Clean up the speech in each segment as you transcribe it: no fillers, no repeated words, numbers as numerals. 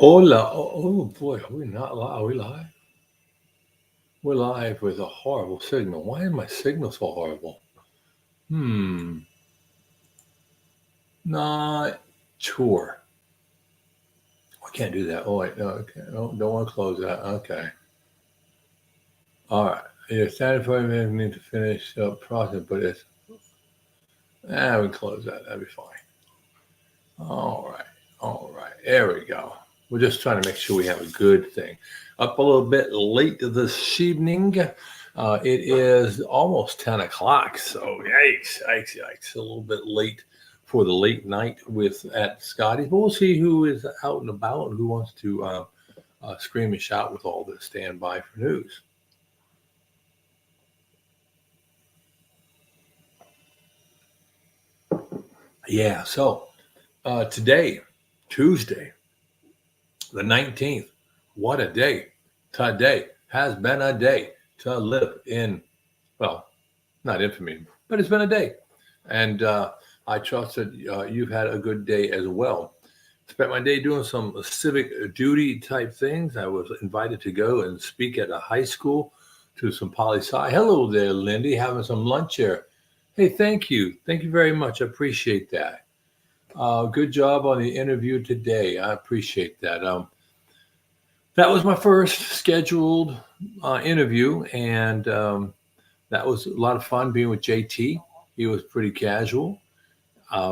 Hola. Oh boy, are we not live? Are we live? We're live with a horrible signal. Why is my signal so horrible? Hmm. Not sure. I can't do that. Oh wait, no, okay. No, don't want to close that. Okay. All right. Your standard 40 minutes need to finish up process, but it's we can close that. That'd be fine. All right. All right. There we go. We're just trying to make sure we have a good thing. Up a little bit late this evening. It is almost 10 o'clock. So, yikes, yikes, yikes. A little bit late for the late night with at Scotty. But we'll see who is out and about and who wants to scream and shout with all this. Stand by for news. Yeah. So, today, Tuesday, the 19th, what a day. Today has been a day to live in, well, not infamy, but it's been a day. And I trust that you've had a good day as well. Spent my day doing some civic duty type things. I was invited to go and speak at a high school to some poli sci. Hello there, Lindy, having some lunch here. Hey, thank you. Thank you very much. I appreciate that. Good job on the interview today. I appreciate that. That was my first scheduled interview, and that was a lot of fun being with JT. He was pretty casual.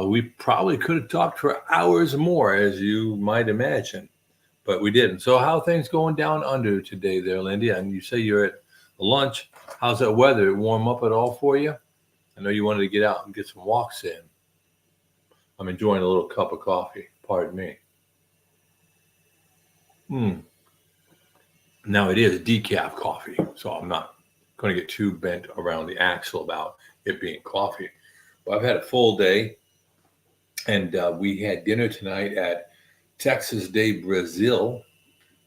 We probably could have talked for hours more, as you might imagine, but we didn't. So, how are things going down under today, there, Lindy? And you say you're at lunch. How's that weather? Warm up at all for you? I know you wanted to get out and get some walks in. I'm enjoying a little cup of coffee. Pardon me. Mm. Now it is decaf coffee, so I'm not going to get too bent around the axle about it being coffee. But I've had a full day, and we had dinner tonight at Texas de Brazil.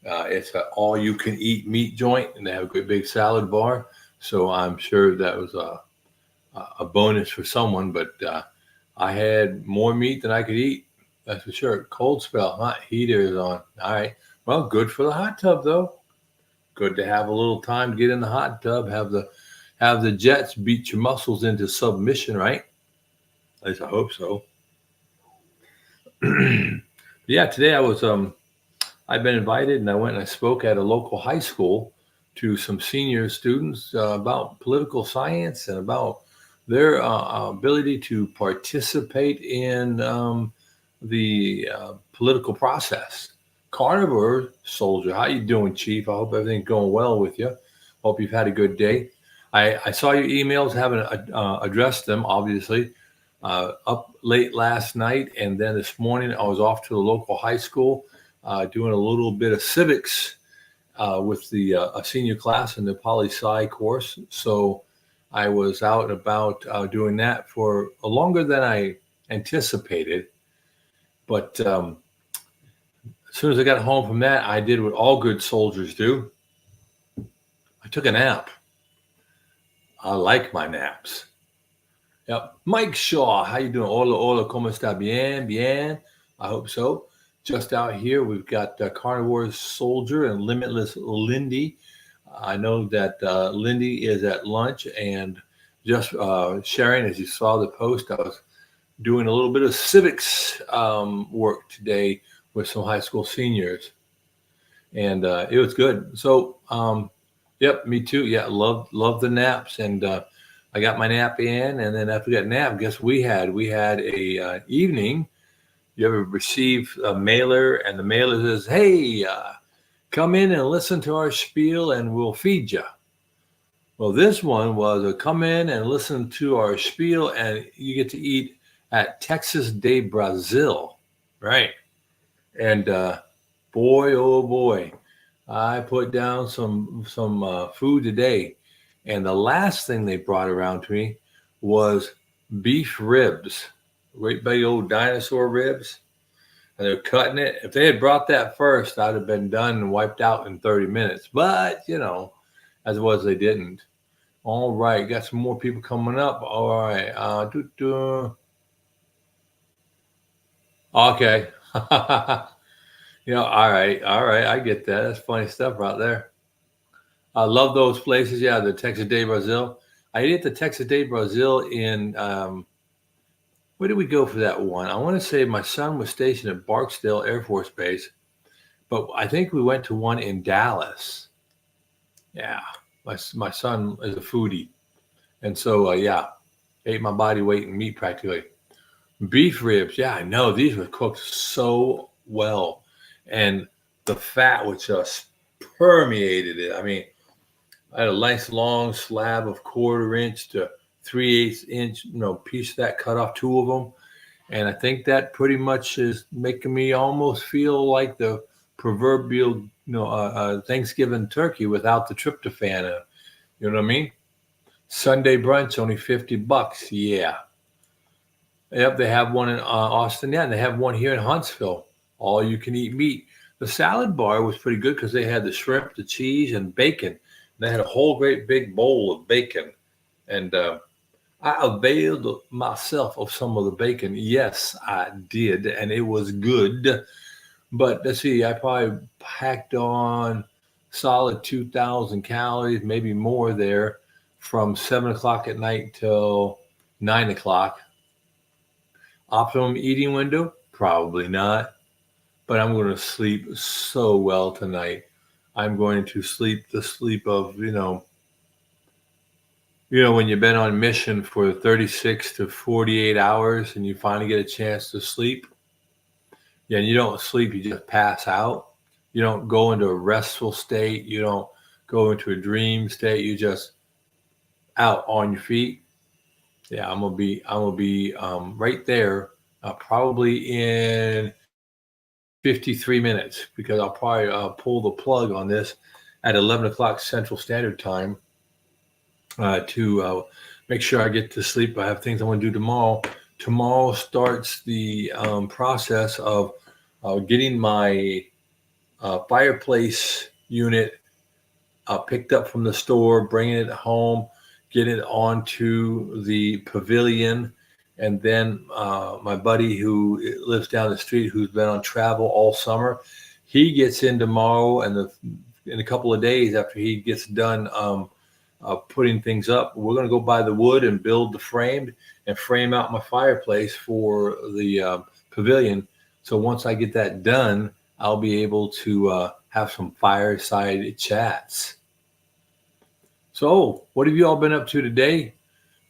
It's an all-you-can-eat meat joint, and they have a great big salad bar. So I'm sure that was a bonus for someone. But I had more meat than I could eat. That's for sure. Cold spell, hot heater is on. All right. Well, good for the hot tub though. Good to have a little time to get in the hot tub. Have the jets beat your muscles into submission, right? At least I hope so. Yeah, today I've been invited and I went and I spoke at a local high school to some senior students about political science and about their ability to participate in the political process. Carnivore soldier, how you doing, Chief? I hope everything's going well with you. Hope you've had a good day. I saw your emails, haven't addressed them, obviously. Up late last night, and then this morning I was off to the local high school doing a little bit of civics with the a senior class in the poli sci course. So I was out and about doing that for longer than I anticipated. But as soon as I got home from that, I did what all good soldiers do. I took a nap. I like my naps. Yep. Mike Shaw, how you doing? Hola, hola, ¿cómo está? Bien, bien. I hope so. Just out here, we've got Carnivore Soldier and Limitless Lindy. I know that Lindy is at lunch and just sharing, as you saw the post, I was doing a little bit of civics work today with some high school seniors, and it was good. So, yep, me too. Yeah, love the naps, and I got my nap in, and then after that nap, guess we had a evening. You ever receive a mailer, and the mailer says, "Hey, come in and listen to our spiel, and we'll feed you." Well, this one was a come in and listen to our spiel, and you get to eat at Texas de Brazil, right? And boy, oh boy, I put down some food today, and the last thing they brought around to me was beef ribs, great big old dinosaur ribs, and they're cutting it. If they had brought that first, I'd have been done and wiped out in 30 minutes. But as it was, they didn't. All right, got some more people coming up. All right, okay. All right, I get that. That's funny stuff right there. I love those places. Yeah, the Texas Day Brazil. I ate at the Texas Day Brazil in where did we go for that one? I want to say my son was stationed at Barksdale Air Force Base, but I think we went to one in Dallas. Yeah, my son is a foodie, and so yeah, ate my body weight in meat practically. Beef ribs, yeah, I know these were cooked so well, and the fat was just permeated it. I mean, I had a nice long slab of 1/4 inch to 3/8 inch, piece of that cut off two of them, and I think that pretty much is making me almost feel like the proverbial, Thanksgiving turkey without the tryptophan. You know what I mean? Sunday brunch only $50. Yeah. Yep, they have one in Austin. Yeah, and they have one here in Huntsville. All you can eat meat. The salad bar was pretty good because they had the shrimp, the cheese, and bacon. They had a whole great big bowl of bacon, and I availed myself of some of the bacon. Yes, I did, and it was good. But let's see, I probably packed on solid 2,000 calories, maybe more there, from 7 o'clock at night till 9 o'clock. Optimum eating window? Probably not. But I'm going to sleep so well tonight. I'm going to sleep the sleep of, when you've been on mission for 36 to 48 hours and you finally get a chance to sleep. Yeah, and you don't sleep, you just pass out. You don't go into a restful state. You don't go into a dream state. You just out on your feet. Yeah, I'm gonna be right there, probably in 53 minutes because I'll probably pull the plug on this at 11 o'clock Central Standard Time to make sure I get to sleep. I have things I want to do tomorrow. Tomorrow starts the process of getting my fireplace unit picked up from the store, bringing it home, get it onto the pavilion. And then my buddy who lives down the street, who's been on travel all summer, he gets in tomorrow, and in a couple of days after he gets done putting things up, we're going to go buy the wood and build the frame and frame out my fireplace for the pavilion. So once I get that done, I'll be able to have some fireside chats. So, what have you all been up to today?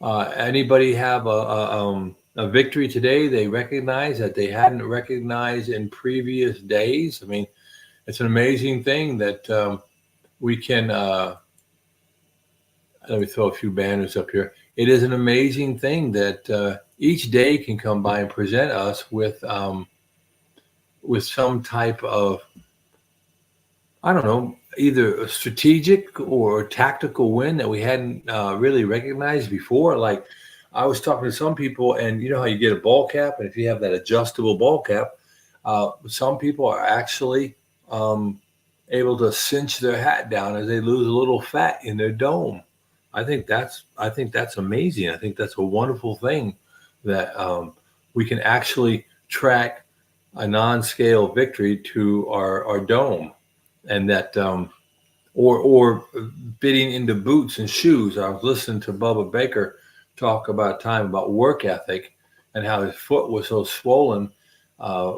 Anybody have a victory today they recognize that they hadn't recognized in previous days? I mean, it's an amazing thing that we can. Let me throw a few banners up here. It is an amazing thing that each day can come by and present us with some type of, I don't know, either a strategic or tactical win that we hadn't really recognized before. Like I was talking to some people, and you know how you get a ball cap, and if you have that adjustable ball cap, some people are actually able to cinch their hat down as they lose a little fat in their dome. I think that's amazing. I think that's a wonderful thing that we can actually track a non-scale victory to our dome, and that or fitting into boots and shoes. I was listening to Bubba Baker talk about a time about work ethic and how his foot was so swollen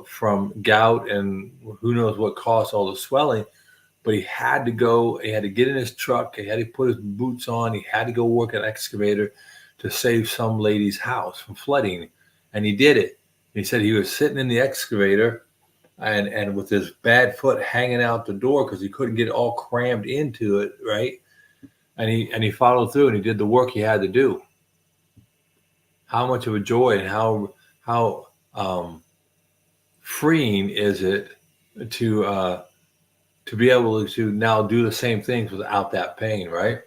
from gout and who knows what caused all the swelling. But he had to go, he had to get in his truck, he had to put his boots on, he had to go work at an excavator to save some lady's house from flooding. And he did it. He said he was sitting in the excavator and with his bad foot hanging out the door because he couldn't get it all crammed into it, right? And he followed through and he did the work he had to do. How much of a joy and how freeing is it to be able to now do the same things without that pain, right?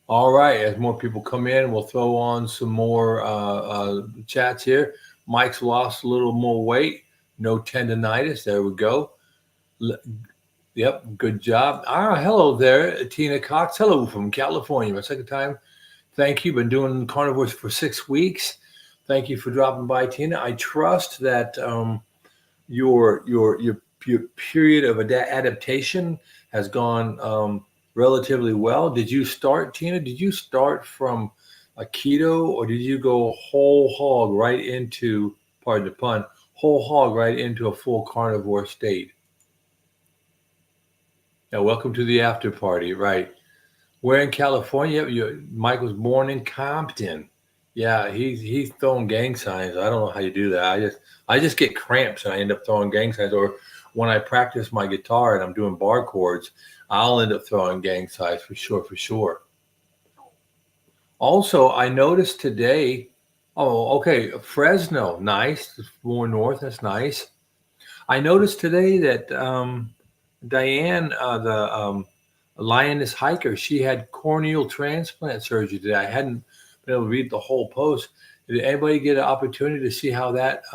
All right, as more people come in, we'll throw on some more chats here. Mike's lost a little more weight. No tendonitis. There we go. Yep, good job. Hello there, Tina Cox. Hello from California. My second time. Thank you. Been doing carnivores for 6 weeks. Thank you for dropping by, Tina. I trust that your period of adaptation has gone relatively well. Did you start, Tina? Did you start from a keto, or did you go whole hog right into, pardon the pun, whole hog right into a full carnivore state? Now, welcome to the after party, right? We're in California. Mike was born in Compton. Yeah, he's throwing gang signs. I don't know how you do that. I just get cramps and I end up throwing gang signs. Or when I practice my guitar and I'm doing bar chords, I'll end up throwing gang signs for sure, for sure. Also, I noticed today. Oh, okay, Fresno, nice. More north, that's nice. I noticed today that Diane, the lioness hiker, she had corneal transplant surgery today. I hadn't been able to read the whole post. Did anybody get an opportunity to see how that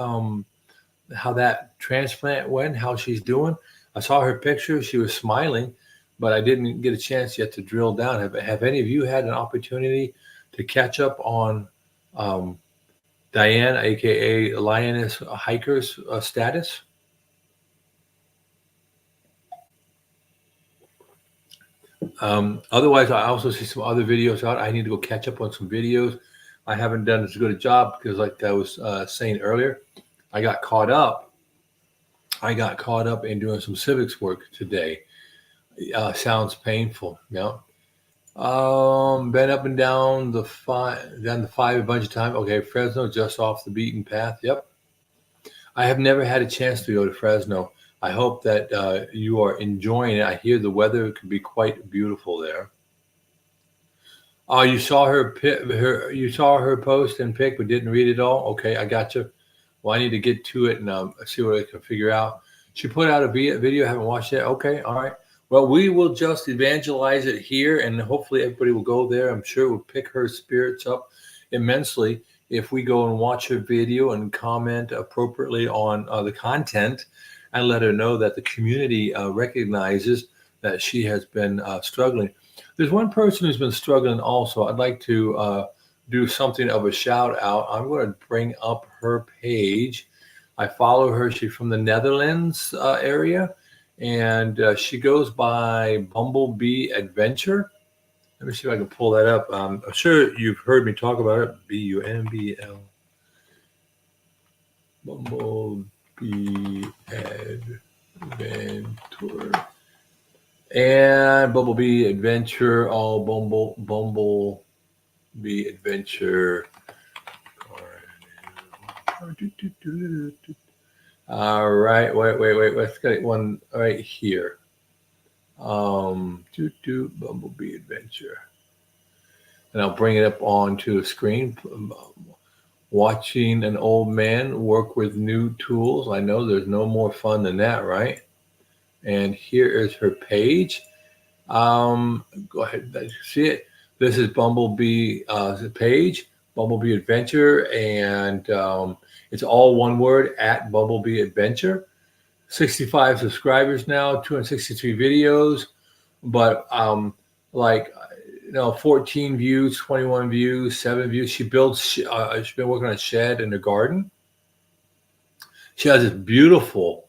transplant went? How she's doing? I saw her picture. She was smiling, but I didn't get a chance yet to drill down. Have any of you had an opportunity to catch up on Diane, aka lioness hiker's status? Otherwise, I also see some other videos out. I need to go catch up on some videos. I haven't done as good a job because, like I was saying earlier, I got caught up. In doing some civics work today. Sounds painful. Yeah. Been up and down the five a bunch of times. Okay, Fresno, just off the beaten path. Yep. I have never had a chance to go to Fresno. I hope that you are enjoying it. I hear the weather could be quite beautiful there. Oh, you saw you saw her post and pic, but didn't read it all. Okay, I got you. Well, I need to get to it and see what I can figure out. She put out a video. I haven't watched it. Okay, all right. Well, we will just evangelize it here, and hopefully everybody will go there. I'm sure it will pick her spirits up immensely if we go and watch her video and comment appropriately on the content, and let her know that the community recognizes that she has been struggling. There's one person who's been struggling also. I'd like to do something of a shout out. I'm going to bring up her page. I follow her. She's from the Netherlands area, and she goes by Bumblebee Adventure. Let me see if I can pull that up. I'm sure you've heard me talk about it. BUMBL. Bumblebee Adventure. And Bumblebee Adventure, all Bumblebee Adventure. All right, wait. Let's get one right here. Bumblebee Adventure. And I'll bring it up onto the screen. Watching an old man work with new tools. I know there's no more fun than that, right? And here is her page. Go ahead, see it. This is Bumblebee page, Bumblebee Adventure, and it's all one word, at Bumblebee Adventure. 65 subscribers now, 263 videos, but 14 views, 21 views, 7 views. She builds. She's been working on a shed in the garden. She has this beautiful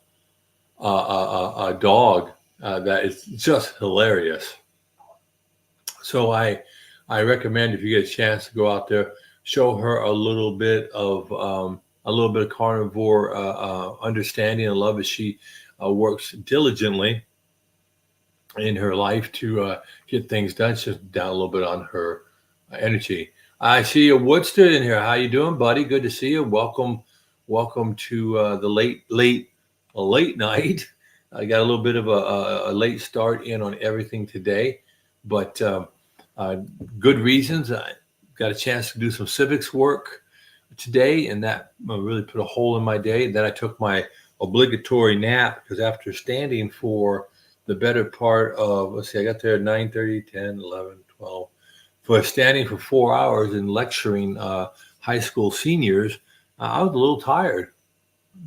a dog that is just hilarious. So I recommend, if you get a chance to go out there, show her a little bit of carnivore understanding and love as she works diligently in her life to get things done. She's down a little bit on her energy. I see a Woodstead in here. How you doing, buddy? Good to see you. Welcome to the late night. I got a little bit of a late start in on everything today, but good reasons. I got a chance to do some civics work today, and that really put a hole in my day. Then I took my obligatory nap because after standing for the better part of, I got there at 9:30, 10, 11, 12. For standing for 4 hours and lecturing high school seniors, I was a little tired.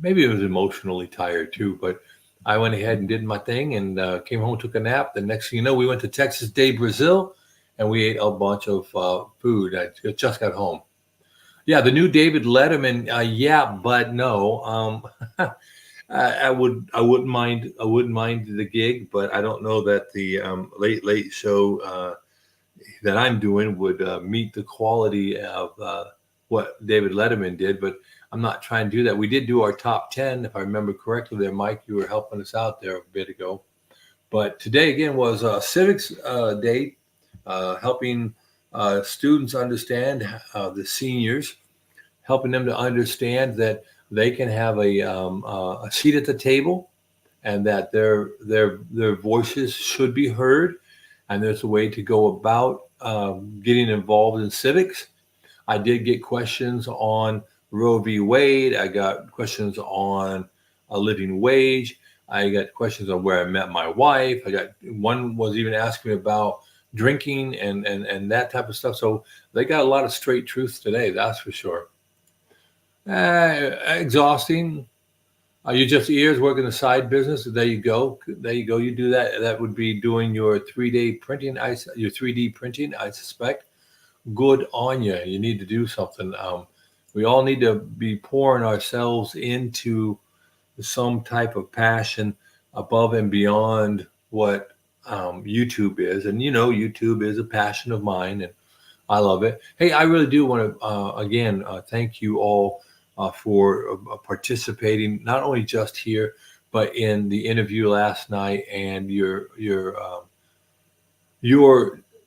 Maybe it was emotionally tired too, but I went ahead and did my thing and came home, took a nap. The next thing you know, we went to Texas Day, Brazil, and we ate a bunch of food. I just got home. Yeah, the new David Letterman. Yeah, but no. I wouldn't mind the gig, but I don't know that the late show that I'm doing would meet the quality of what David Letterman did. But I'm not trying to do that. We did do our top 10, if I remember correctly. There, Mike, you were helping us out there a bit ago. But today again was Civics Day, helping students understand the seniors, helping them to understand that they can have a seat at the table, and that their voices should be heard, and there's a way to go about getting involved in civics. I did get questions on Roe v. Wade. I got questions on a living wage. I got questions on where I met my wife. I got one was even asking me about drinking and that type of stuff. So they got a lot of straight truth today, that's for sure. Exhausting. You just ears working the side business. There you go. There you go. You do that. That would be doing your 3D printing. Your 3D printing, I suspect. Good on you. You need to do something. We all need to be pouring ourselves into some type of passion above and beyond what YouTube is. And YouTube is a passion of mine, and I love it. Hey, I really do want to again thank you all for participating, not only just here, but in the interview last night, and your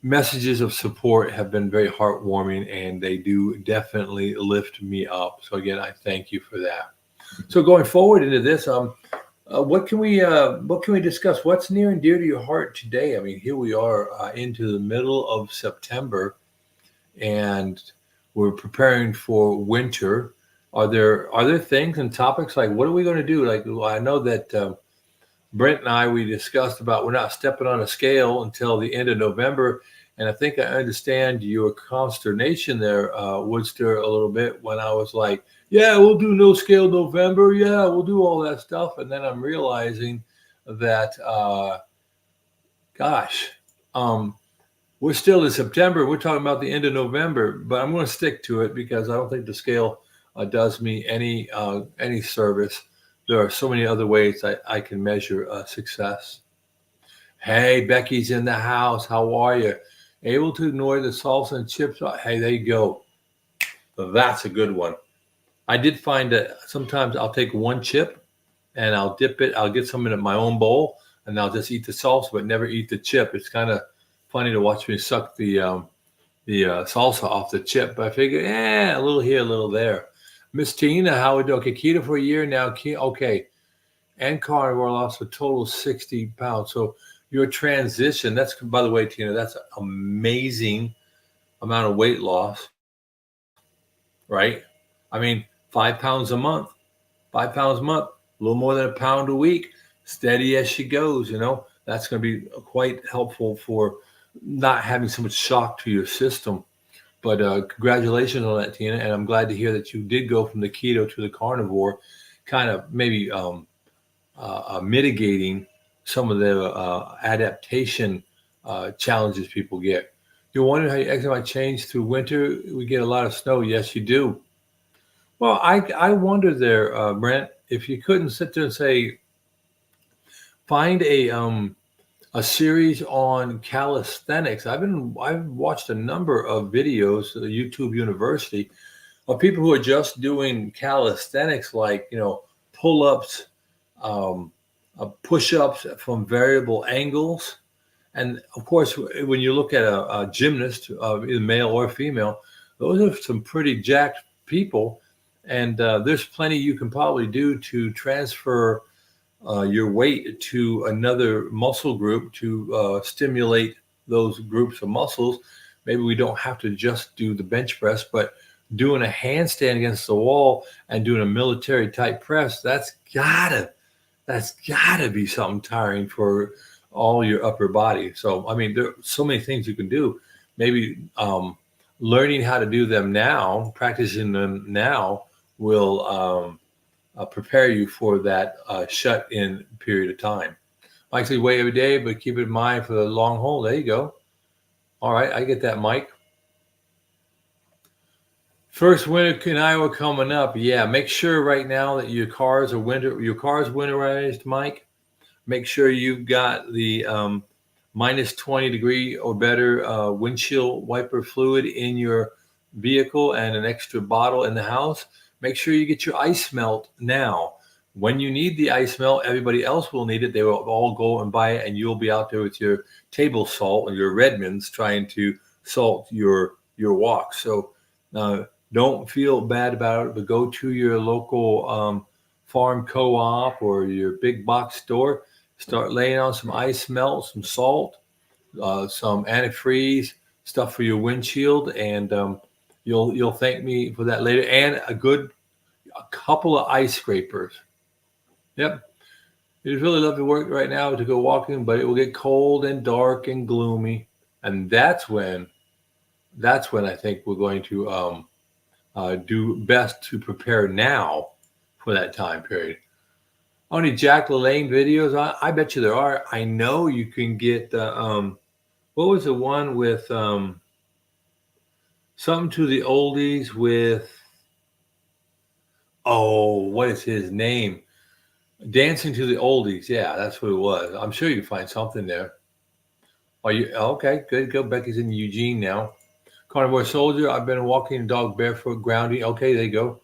messages of support have been very heartwarming, and they do definitely lift me up. So again, I thank you for that. So going forward into this, what can we discuss? What's near and dear to your heart today? I mean, here we are into the middle of September, and we're preparing for winter. Are there things and topics like what are we going to do? Like, I know that Brent and we discussed about we're not stepping on a scale until the end of November, and I think I understand your consternation there, Woodster, a little bit when I was like, yeah, we'll do no scale November. Yeah, we'll do all that stuff. And then I'm realizing that, gosh, we're still in September. We're talking about the end of November, but I'm going to stick to it because I don't think the scale does me any service. There are so many other ways I can measure success. Hey, Becky's in the house. How are you? Able to ignore the salsa and chips? Hey, there you go. That's a good one. I did find that sometimes I'll take one chip and I'll dip it. I'll get some in my own bowl and I'll just eat the salsa, but never eat the chip. It's kind of funny to watch me suck the salsa off the chip. But I figure, a little here, a little there. Miss Tina, how we doing? Okay, keto for a year now. Okay, and carnivore lost a total of 60 pounds. So your transition, that's, by the way, Tina, that's an amazing amount of weight loss, right? I mean, 5 pounds a month, 5 pounds a month, a little more than a pound a week, steady as she goes, that's going to be quite helpful for not having so much shock to your system. But congratulations on that, Tina. And I'm glad to hear that you did go from the keto to the carnivore, kind of maybe mitigating some of the adaptation challenges people get. You're wondering how your eczema might change through winter. We get a lot of snow. Yes, you do. Well, I wonder there, Brent, if you couldn't sit there and say, find a series on calisthenics. I've watched a number of videos at the YouTube University of people who are just doing calisthenics, like pull-ups, push-ups from variable angles, and of course, when you look at a gymnast, either male or female, those are some pretty jacked people. And there's plenty you can probably do to transfer your weight to another muscle group to stimulate those groups of muscles. Maybe we don't have to just do the bench press, but doing a handstand against the wall and doing a military type press, that's gotta be something tiring for all your upper body. So, I mean, there are so many things you can do. Maybe learning how to do them now, practicing them now, will prepare you for that shut-in period of time. Mike says weigh every day, but keep it in mind for the long haul. There you go. All right, I get that, Mike. First winter in Iowa coming up. Yeah, make sure right now that your car's winterized, Mike. Make sure you've got the minus 20 degree or better windshield wiper fluid in your vehicle and an extra bottle in the house. Make sure you get your ice melt now. When you need the ice melt, everybody else will need it. They will all go and buy it, and you'll be out there with your table salt or your Redmonds trying to salt your walk. So uh, don't feel bad about it, but go to your local farm co-op or your big box store. Start laying on some ice melt, some salt, some antifreeze stuff for your windshield, and you'll thank me for that later. And a couple of ice scrapers. Yep, it is really lovely work right now to go walking, but it will get cold and dark and gloomy, and that's when I think we're going to do best to prepare now for that time period. Only Jack LaLanne videos? I bet you there are. I know you can get what was the one with something to the oldies with, oh, what is his name? Dancing to the Oldies. Yeah, that's what it was. I'm sure you can find something there. Are you okay? Good. Go. Becky's in Eugene now. Carnivore Soldier. I've been walking the dog barefoot, grounding. Okay, there you go.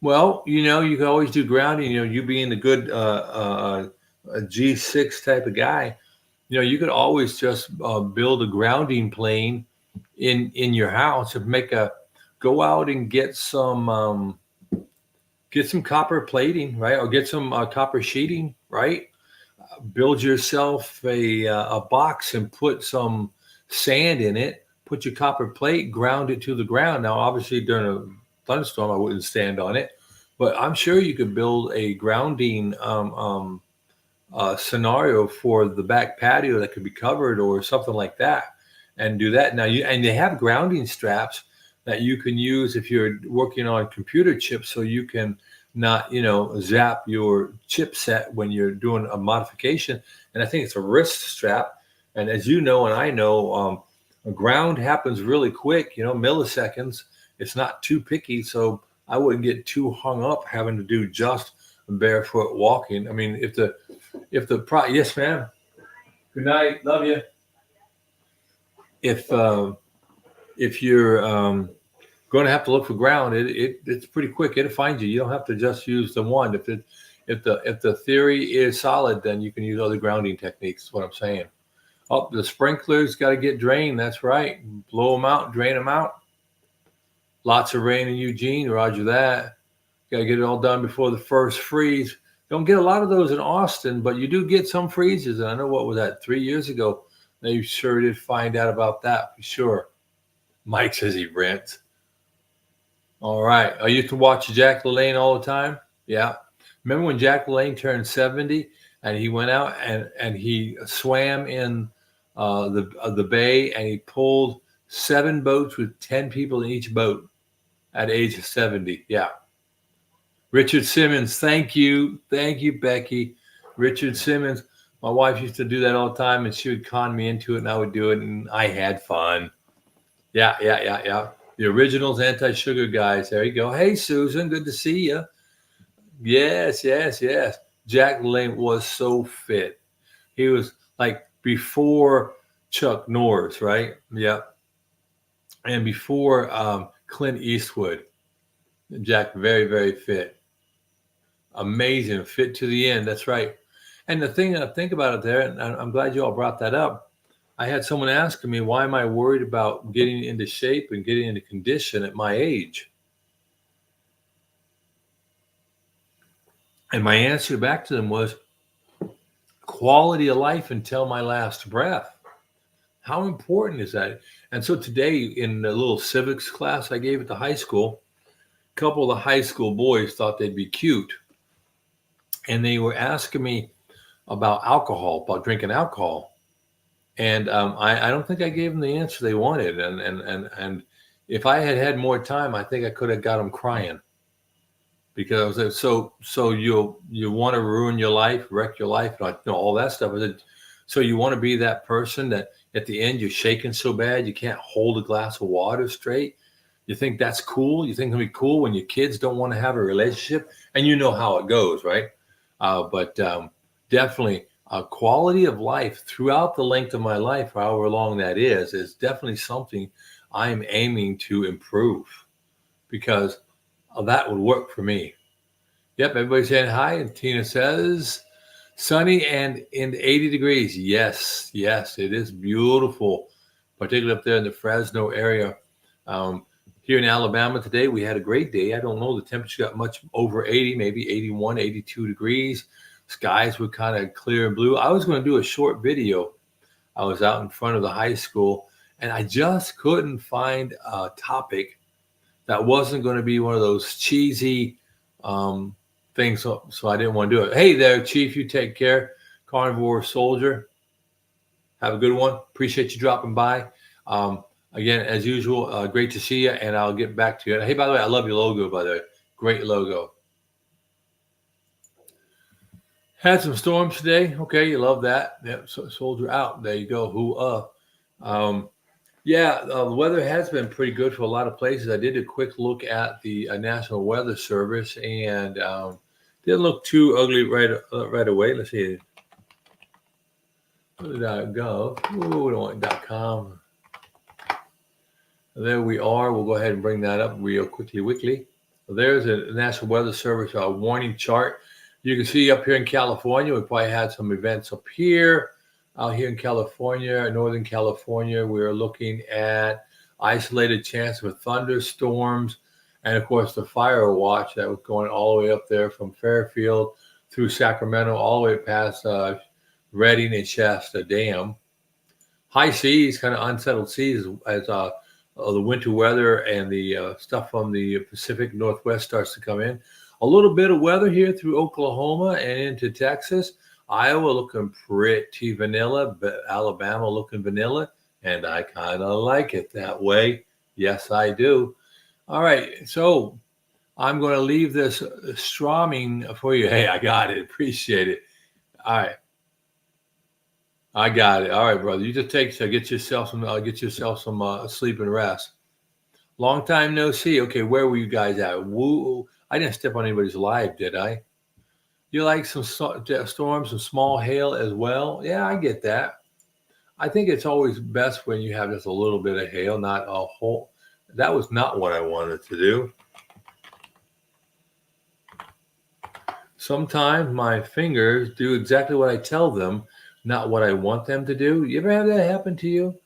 Well, you can always do grounding. You being the good G6 type of guy, you could always just build a grounding plane in your house and go out and get some copper plating, right, or get some copper sheeting, right. Build yourself a box and put some sand in it. Put your copper plate, ground it to the ground. Now, obviously, during a thunderstorm, I wouldn't stand on it, but I'm sure you could build a grounding scenario for the back patio that could be covered or something like that, and do that. Now, they have grounding straps that you can use if you're working on computer chips, so you can not, zap your chipset when you're doing a modification. And I think it's a wrist strap. And as you know, and I know, ground happens really quick, milliseconds. It's not too picky. So I wouldn't get too hung up having to do just barefoot walking. I mean, yes, ma'am. Good night. Love you. If you're going to have to look for ground, it's pretty quick. It'll find you. You don't have to just use the one. If the theory is solid, then you can use other grounding techniques. Is what I'm saying. Oh, the sprinklers got to get drained. That's right. Blow them out, drain them out. Lots of rain in Eugene. Roger that. Got to get it all done before the first freeze. Don't get a lot of those in Austin, but you do get some freezes. And I know, what was that, 3 years ago? They sure did find out about that for sure. Mike says he rents. All right. I used to watch Jack LaLanne all the time. Yeah. Remember when Jack LaLanne turned 70 and he went out and he swam in the bay, and he pulled 7 boats with 10 people in each boat at the age of 70. Yeah. Richard Simmons. Thank you. Thank you, Becky. Richard Simmons. My wife used to do that all the time, and she would con me into it, and I would do it, and I had fun. Yeah. The Originals Anti-Sugar guys. There you go. Hey, Susan. Good to see you. Yes. Jack LaLanne was so fit. He was like before Chuck Norris, right? Yeah. And before Clint Eastwood. Jack, very, very fit. Amazing. Fit to the end. That's right. And the thing I think about it there, and I'm glad you all brought that up. I had someone asking me, why am I worried about getting into shape and getting into condition at my age? And my answer back to them was quality of life until my last breath. How important is that? And so today, in the little civics class I gave at the high school, a couple of the high school boys thought they'd be cute. And they were asking me about alcohol, about drinking alcohol. And I don't think I gave them the answer they wanted. And if I had had more time, I think I could have got them crying. Because I was like, so you want to ruin your life, wreck your life, all that stuff. I said, so you want to be that person that at the end you're shaking so bad you can't hold a glass of water straight? You think that's cool? You think it'll be cool when your kids don't want to have a relationship? And you know how it goes, right? But definitely quality of life throughout the length of my life, however long that is definitely something I'm aiming to improve because that would work for me. Yep, everybody's saying hi. And Tina says, sunny and in 80 degrees. Yes, yes, it is beautiful, particularly up there in the Fresno area. Here in Alabama today, we had a great day. I don't know, the temperature got much over 80, maybe 81, 82 degrees. Skies were kind of clear and blue. I was going to do a short video. I was out in front of the high school, and I just couldn't find a topic that wasn't going to be one of those cheesy things. So I didn't want to do it. Hey there, Chief. You take care. Carnivore Soldier. Have a good one. Appreciate you dropping by. Again, as usual, great to see you, and I'll get back to you. Hey, by the way, I love your logo, by the way. Great logo. Had some storms today. Okay, you love that. Yep, soldier out. There you go. Yeah, the weather has been pretty good for a lot of places. I did a quick look at the National Weather Service, and didn't look too ugly right away. Let's see. .gov. Ooh, we don't want .com. There we are. We'll go ahead and bring that up real quickly. There's a National Weather Service warning chart. You can see up here in California, we probably had some events up here. Out here in California, Northern California, we're looking at isolated chance of thunderstorms. And of course, the fire watch that was going all the way up there from Fairfield through Sacramento, all the way past Redding and Shasta Dam. High seas, kind of unsettled seas as the winter weather and the stuff from the Pacific Northwest starts to come in. A little bit of weather here through Oklahoma and into Texas. Iowa looking pretty vanilla, but Alabama looking vanilla. And I kind of like it that way. Yes, I do. All right. So I'm going to leave this strumming for you. Hey, I got it. Appreciate it. All right. I got it. All right, brother. You just get yourself some sleep and rest. Long time no see. Okay, where were you guys at? Woo! I didn't step on anybody's live, did I? You like some storms, some small hail as well? Yeah, I get that. I think it's always best when you have just a little bit of hail, not a whole. That was not what I wanted to do. Sometimes my fingers do exactly what I tell them, not what I want them to do. You ever have that happen to you?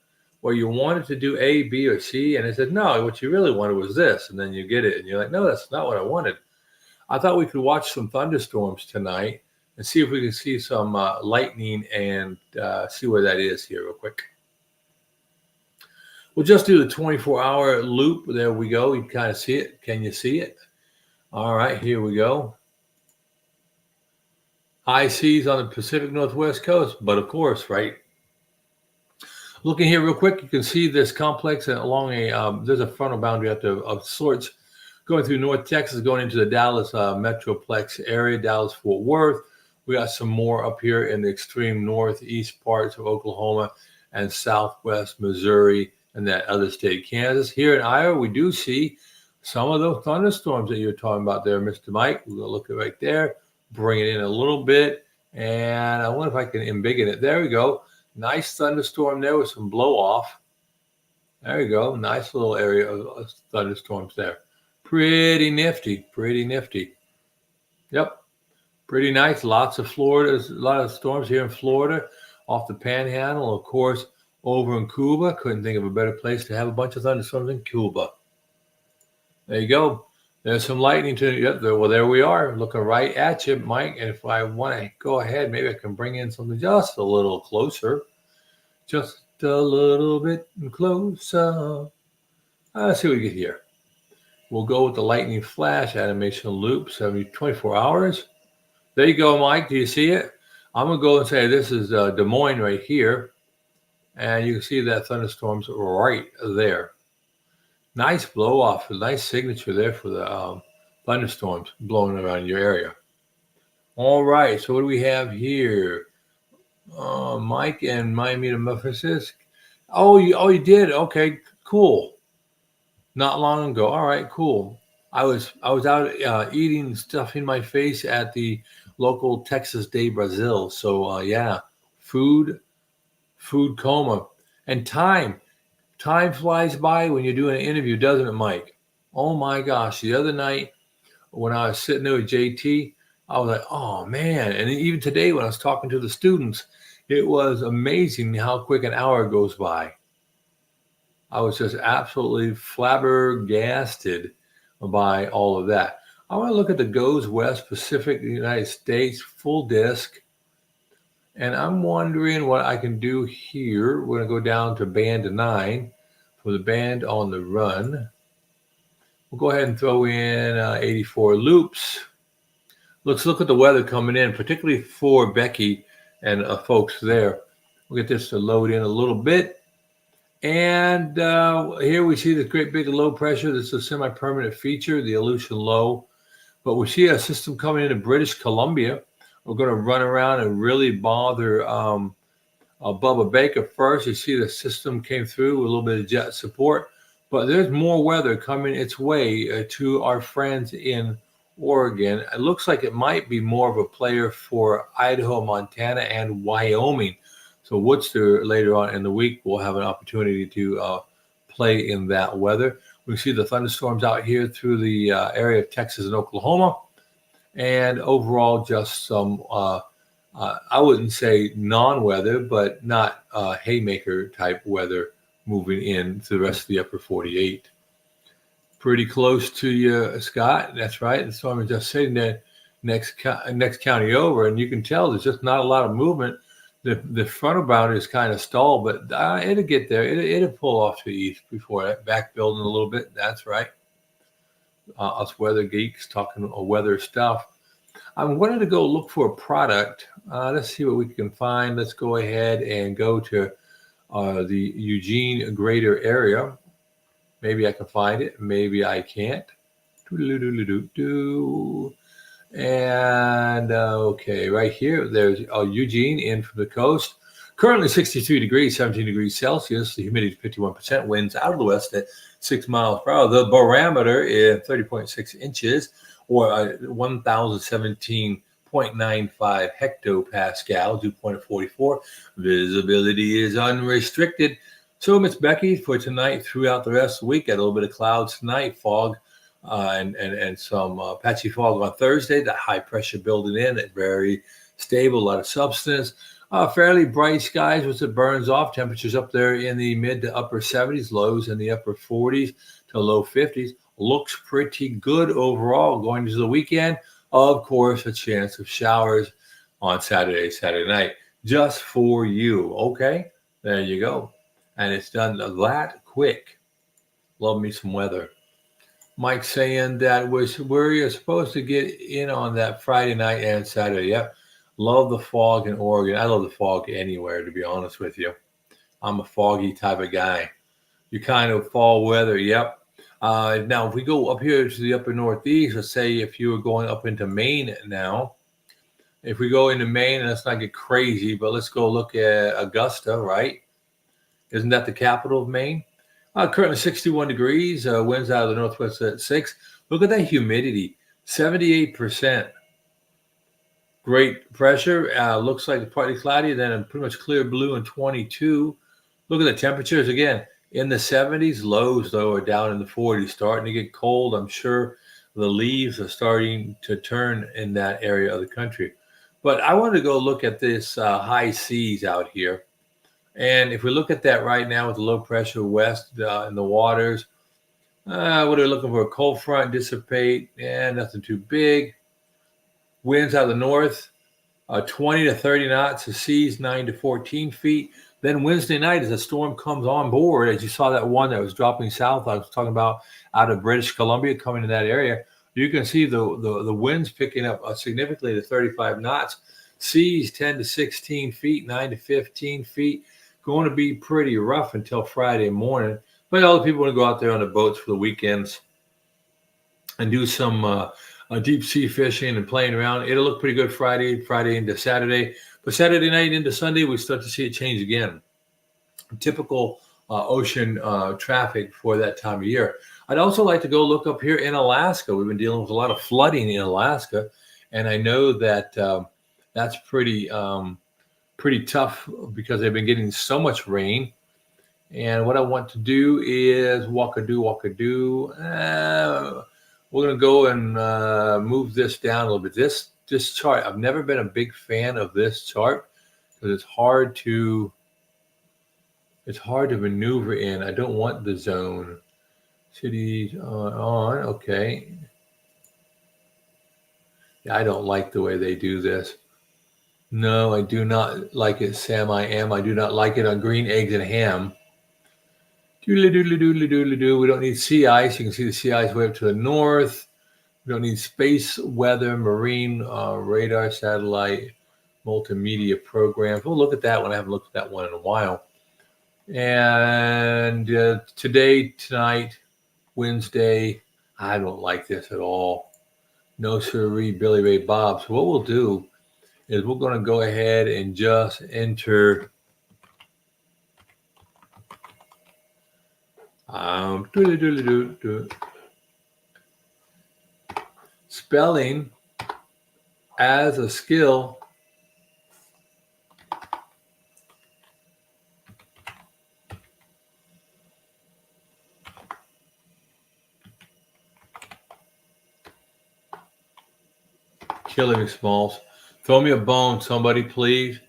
Where you wanted to do A, B, or C, and it said, no, what you really wanted was this. And then you get it, and you're like, no, that's not what I wanted. I thought we could watch some thunderstorms tonight and see if we can see some lightning and see where that is here real quick. We'll just do the 24-hour loop. There we go. You can kind of see it. Can you see it? All right, here we go. High seas on the Pacific Northwest coast, but of course, right? Looking here real quick, you can see this complex and along there's a frontal boundary of sorts going through North Texas, going into the Dallas Metroplex area, Dallas-Fort Worth. We got some more up here in the extreme northeast parts of Oklahoma and southwest Missouri and that other state, Kansas. Here in Iowa, we do see some of those thunderstorms that you're talking about there, Mr. Mike. We're going to look at right there, bring it in a little bit, and I wonder if I can embiggen it. There we go. Nice thunderstorm there with some blow off. There you go. Nice little area of thunderstorms there. Pretty nifty. Yep. Pretty nice. Lots of Florida. A lot of storms here in Florida off the Panhandle. Of course, over in Cuba. Couldn't think of a better place to have a bunch of thunderstorms than Cuba. There you go. There's some lightning to yep, there. Well, there we are, looking right at you, Mike. And if I want to go ahead, maybe I can bring in something just a little closer. Just a little bit closer. Let's see what we get here. We'll go with the lightning flash animation loop, 24 hours. There you go, Mike. Do you see it? I'm going to go and say this is Des Moines right here. And you can see that thunderstorm's right there. Nice blow off, a nice signature there for the thunderstorms blowing around your area. All right, so what do we have here? Mike and Miami to Memphis. Oh, you did? Okay, cool. not long ago. All right, cool. I was out eating stuff in my face at the local Texas de Brazil. So yeah, food, food coma, and time. Time flies by when you're doing an interview, doesn't it, Mike? Oh my gosh! The other night when I was sitting there with JT, I was like, oh man. And even today when I was talking to the students, it was amazing how quick an hour goes by. I was just absolutely flabbergasted by all of that. I want to look at the Goes West Pacific United States full disc, and I'm wondering what I can do here. We're going to go down to band 9 for the band on the run. We'll go ahead and throw in 84 loops. Let's look at the weather coming in, particularly for Becky and folks there. We'll get this to load in a little bit. And here we see this great big low pressure. This is a semi-permanent feature, the Aleutian Low. But we see a system coming into British Columbia. We're going to run around and really bother Bubba Baker first. You see the system came through with a little bit of jet support. But there's more weather coming its way to our friends in Oregon. It looks like it might be more of a player for Idaho, Montana, and Wyoming. So Woodster later on in the week will have an opportunity to play in that weather. We see the thunderstorms out here through the area of Texas and Oklahoma. And overall, just some, I wouldn't say non-weather, but not haymaker type weather moving in to the rest of the upper 48. Pretty close to you, Scott. That's right. The storm is just sitting there next county over, and you can tell there's just not a lot of movement. The frontal boundary is kind of stalled, but it'll get there. It'll pull off to the east before that. Back building a little bit. That's right. Us weather geeks talking weather stuff. I wanted to go look for a product. Let's see what we can find. Let's go ahead and go to the Eugene greater area. Maybe I can find it. Maybe I can't. And okay, right here, there's Eugene in from the coast. Currently 63 degrees, 17 degrees Celsius. The humidity is 51%. Winds out of the west at 6 miles per hour. The barometer is 30.6 inches, or 1,017.95 hectopascal, dew point of 44. Visibility is unrestricted. So, Miss Becky, for tonight, throughout the rest of the week, got a little bit of clouds tonight, fog, and some patchy fog on Thursday. That high pressure building in, it's very stable, a lot of substance. Fairly bright skies once it burns off. Temperatures up there in the mid to upper 70s, lows in the upper 40s to low 50s. Looks pretty good overall going into the weekend. Of course, a chance of showers on Saturday night, just for you. Okay, there you go. And it's done that quick. Love me some weather. Mike saying that was where you're supposed to get in on that Friday night and Saturday. Yep. Love the fog in Oregon. I love the fog anywhere, to be honest with you. I'm a foggy type of guy. You kind of fall weather. Yep. Now, if we go up here to the upper northeast, let's say if you were going up into Maine now, if we go into Maine, and let's not get crazy, but let's go look at Augusta, right? Isn't that the capital of Maine? Currently 61 degrees, winds out of the northwest at 6. Look at that humidity, 78%. Great pressure. Looks like it's partly cloudy, then pretty much clear blue in 22. Look at the temperatures again. In the 70s, lows, though, are down in the 40s. Starting to get cold. I'm sure the leaves are starting to turn in that area of the country. But I want to go look at this high seas out here. And if we look at that right now with the low pressure west in the waters, what are we looking for? A cold front, dissipate, and nothing too big. Winds out of the north, 20 to 30 knots, the seas 9 to 14 feet. Then Wednesday night, as the storm comes on board, as you saw that one that was dropping south, I was talking about out of British Columbia coming to that area, you can see the winds picking up significantly to 35 knots. Seas 10 to 16 feet, 9 to 15 feet. Going to be pretty rough until Friday morning. But all the people want to go out there on the boats for the weekends and do some deep sea fishing and playing around. It'll look pretty good Friday into Saturday. But Saturday night into Sunday, we start to see it change again. Typical ocean traffic for that time of year. I'd also like to go look up here in Alaska. We've been dealing with a lot of flooding in Alaska, and I know that that's pretty tough because they've been getting so much rain. And what I want to do is walk-a-do. We're gonna go and move this down a little bit. This chart, I've never been a big fan of this chart because it's hard to maneuver in. I don't want the zone. Cities on, okay. Yeah, I don't like the way they do this. No, I do not like it, Sam. I do not like it on green eggs and ham. Doodly doodly doodly doodly doo. We don't need sea ice. You can see the sea ice way up to the north. We don't need space weather, marine radar, satellite, multimedia programs. We'll look at that one. I haven't looked at that one in a while. And today, tonight, Wednesday, I don't like this at all. No siree, Billy Ray Bob. So what we'll do is we're going to go ahead and just enter spelling as a skill. Killing me, Smalls. Throw me a bone, somebody, please.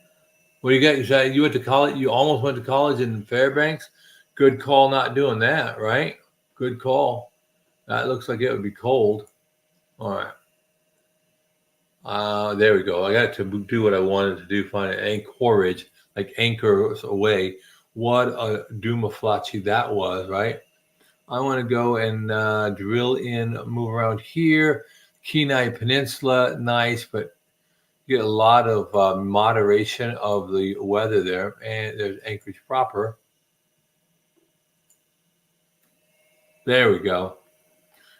What do you got? You went to college? You almost went to college in Fairbanks? Good call not doing that, right? Good call. That looks like it would be cold. All right. There we go. I got to do what I wanted to do, find an anchorage, like anchors away. What a doomaflachi that was, right? I want to go and drill in, move around here. Kenai Peninsula, nice, but you get a lot of moderation of the weather there. And there's Anchorage proper. There we go.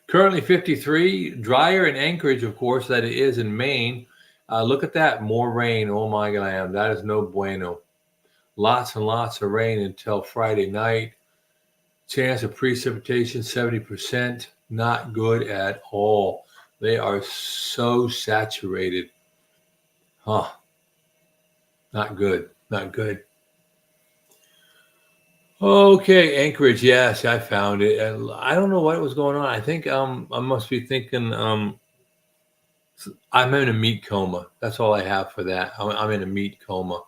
Currently 53, drier in Anchorage, of course, that it is in Maine. Look at that, more rain. Oh my God, that is no bueno. Lots and lots of rain until Friday night. Chance of precipitation, 70%. Not good at all. They are so saturated. Huh. Not good. Not good. Okay, Anchorage. Yes, I found it. I don't know what was going on. I think I must be thinking I'm in a meat coma. That's all I have for that. I'm in a meat coma.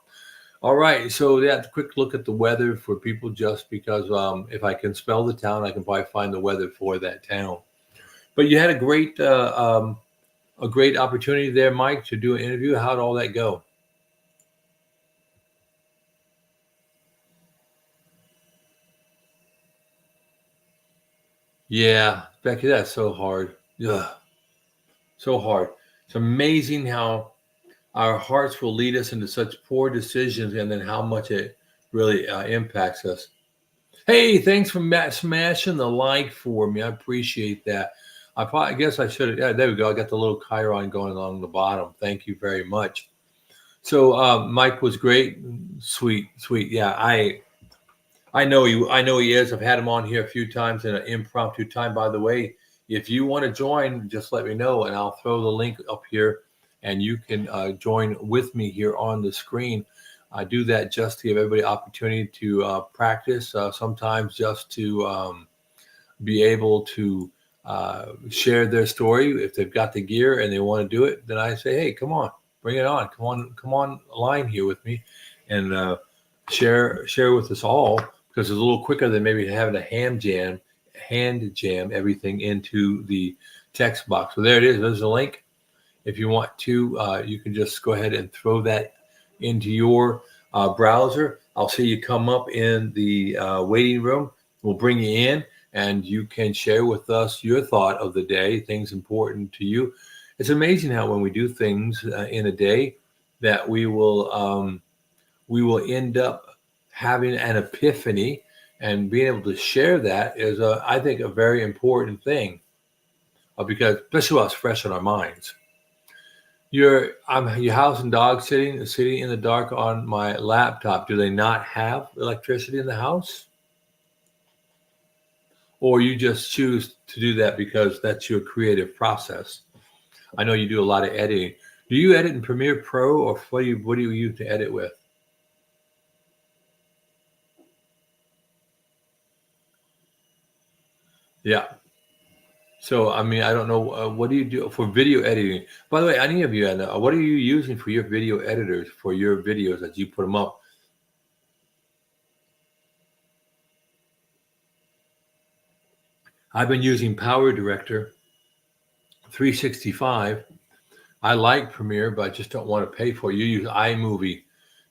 All right, so that's a quick look at the weather for people, just because if I can spell the town, I can probably find the weather for that town. But you had a great opportunity there, Mike, to do an interview. How'd all that go? Yeah, Becky, that's so hard. Yeah, so hard. It's amazing how our hearts will lead us into such poor decisions, and then how much it really impacts us. Hey, thanks for smashing the like for me. I appreciate that. I guess I should have. Yeah, there we go. I got the little chyron going along the bottom. Thank you very much. So Mike was great, sweet, sweet. Yeah, I know you. I know he is. I've had him on here a few times in an impromptu time. By the way, if you want to join, just let me know, and I'll throw the link up here, and you can join with me here on the screen. I do that just to give everybody opportunity to practice. Sometimes just to be able to share their story. If they've got the gear and they want to do it, then I say, hey, come on, bring it on. Come on, line here with me, and share with us all, because it's a little quicker than maybe having a hand jam everything into the text box. So there it is. There's a link. If you want to, you can just go ahead and throw that into your browser. I'll see you come up in the waiting room. We'll bring you in, and you can share with us your thought of the day, things important to you. It's amazing how when we do things in a day, that we will end up having an epiphany, and being able to share that is, I think, a very important thing, because especially while it's fresh in our minds. Your house and dog sitting in the dark on my laptop. Do they not have electricity in the house? or you just choose to do that because that's your creative process? I know you do a lot of editing. Do you edit in Premiere Pro, or what do you use to edit with? Yeah. So, I mean, I don't know. What do you do for video editing? By the way, any of you, what are you using for your video editors for your videos as you put them up? I've been using Power Director 365. I like Premiere, but I just don't want to pay for it. You use iMovie.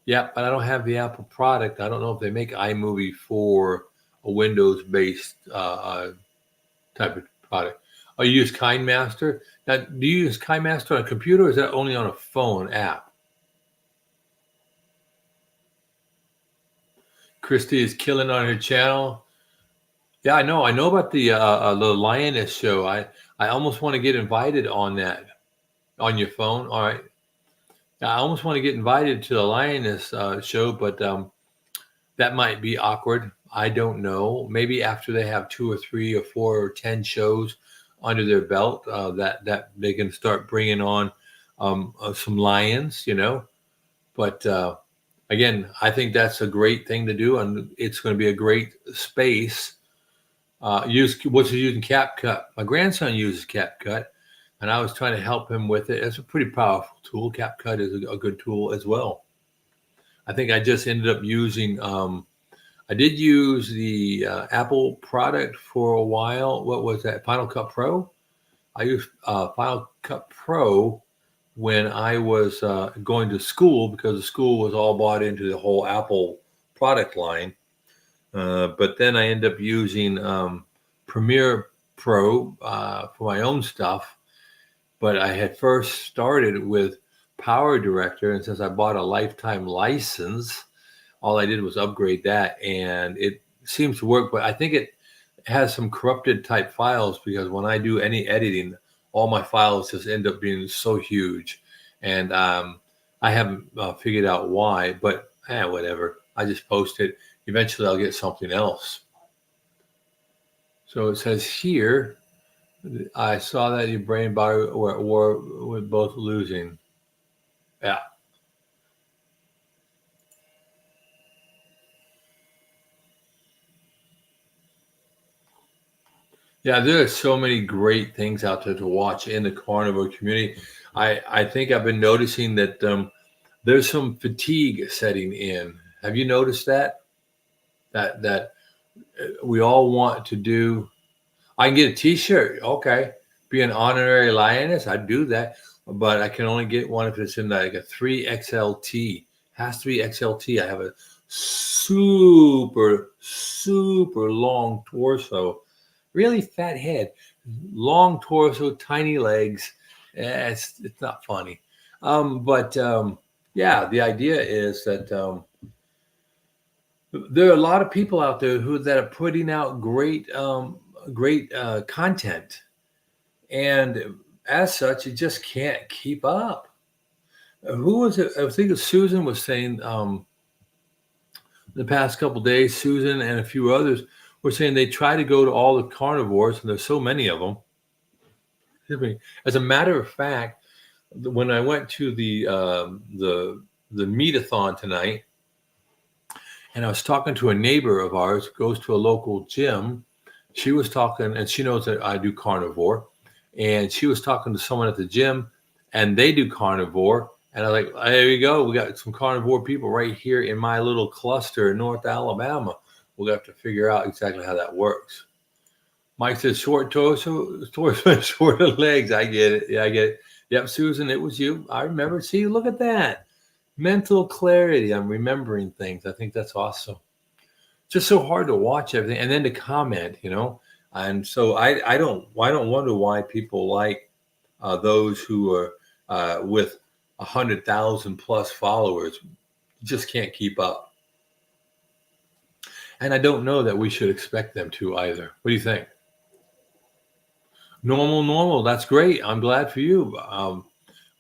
Yeah, but I don't have the Apple product. I don't know if they make iMovie for a Windows-based type of product. Oh, you use KineMaster? Now, do you use KineMaster on a computer, or is that only on a phone app? Christy is killing on her channel. Yeah, I know. I know about the Lioness show. I almost want to get invited on that on your phone. All right. Yeah, I almost want to get invited to the Lioness show, but that might be awkward. I don't know. Maybe after they have 2 or 3 or 4 or 10 shows under their belt, that they can start bringing on some lions, But again, I think that's a great thing to do, and it's going to be a great space. What's he using? CapCut. My grandson uses CapCut, and I was trying to help him with it. It's a pretty powerful tool. CapCut is a good tool as well. I think I just ended up using. I did use the Apple product for a while. What was that? Final Cut Pro. I used Final Cut Pro when I was going to school, because the school was all bought into the whole Apple product line. But then I ended up using Premiere Pro for my own stuff. But I had first started with Power Director, and since I bought a lifetime license, all I did was upgrade that, and it seems to work. But I think it has some corrupted type files, because when I do any editing, all my files just end up being so huge, and I haven't figured out why. But whatever. I just post it. Eventually, I'll get something else. So it says here, I saw that your brain body were both losing. Yeah. Yeah, there are so many great things out there to watch in the carnivore community. I think I've been noticing that there's some fatigue setting in. Have you noticed that? That we all want to do. I can get a T-shirt. Okay, be an honorary lioness. I'd do that, but I can only get one if it's in like a 3XLT. Has to be XLT. I have a super long torso, really fat head, long torso, tiny legs. It's not funny, but yeah, the idea is that there are a lot of people out there that are putting out great content, and as such, you just can't keep up. Who was it? I think Susan was saying the past couple of days. Susan and a few others were saying they try to go to all the carnivores, and there's so many of them. As a matter of fact, when I went to the meet-a-thon tonight, and I was talking to a neighbor of ours who goes to a local gym. She was talking, and she knows that I do carnivore, and she was talking to someone at the gym, and they do carnivore. And I was like, there you go. We got some carnivore people right here in my little cluster in North Alabama. We'll have to figure out exactly how that works. Mike says short torso, shorter legs. I get it. Yeah, I get it. Yep, Susan, it was you. I remember. See, look at that. Mental clarity. I'm remembering things. I think that's awesome. Just so hard to watch everything and then to comment, And so I don't wonder why people like those who are with 100,000 plus followers. Just can't keep up. And I don't know that we should expect them to either. What do you think? Normal. That's great. I'm glad for you.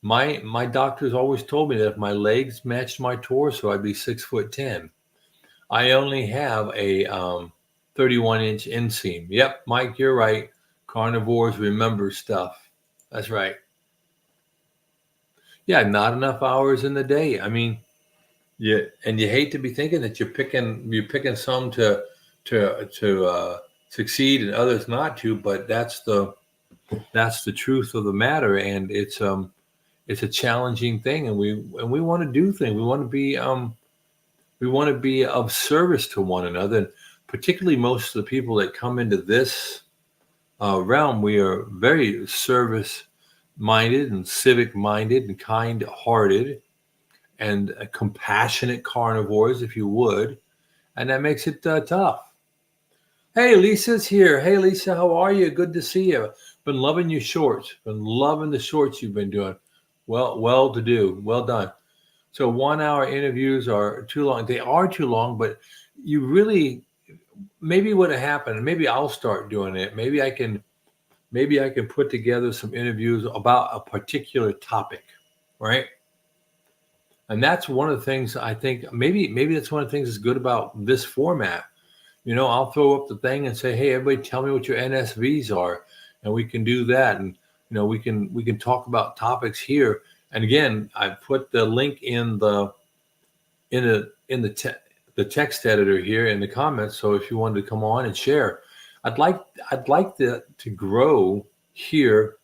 My doctors always told me that if my legs matched my torso, I'd be 6'10". I only have a 31-inch inseam. Yep, Mike, you're right. Carnivores remember stuff. That's right. Yeah, not enough hours in the day. I mean, yeah, and you hate to be thinking that you're picking some to succeed and others not to, but that's the truth of the matter, and it's a challenging thing, and we want to do things. We want to be of service to one another, and particularly most of the people that come into this realm, we are very service minded and civic minded and kind hearted and compassionate carnivores, if you would, and that makes it tough. Hey, Lisa's here. Hey, Lisa, how are you? Good to see you. Been loving your shorts. Been loving the shorts you've been doing. Well to do. Well done. So 1 hour interviews are too long. They are too long, but you really maybe what happened. Maybe I'll start doing it. Maybe I can put together some interviews about a particular topic, right? And that's one of the things I think maybe that's one of the things that's good about this format. I'll throw up the thing and say, "Hey, everybody, tell me what your NSVs are," and we can do that. And we can talk about topics here. And again, I put the link in the text editor here in the comments. So if you wanted to come on and share, I'd like to grow here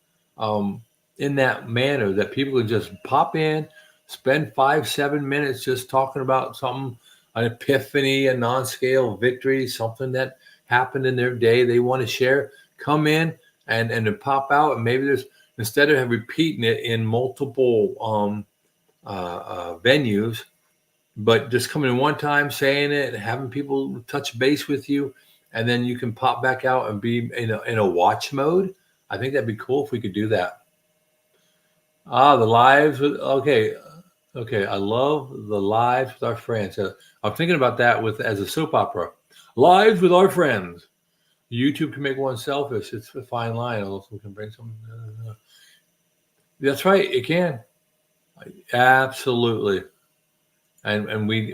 in that manner that people can just pop in, spend 5-7 minutes just talking about something, an epiphany, a non-scale victory, something that happened in their day they want to share. Come in and then pop out, and maybe there's, instead of repeating it in multiple venues, but just coming in one time, saying it, and having people touch base with you, and then you can pop back out and be in a watch mode. I think that'd be cool if we could do that. The lives with okay. I love the lives with our friends. I'm thinking about that as a soap opera. Lives with our friends. YouTube can make one selfish. It's a fine line. Also can bring some. That's right. It can. Absolutely. And we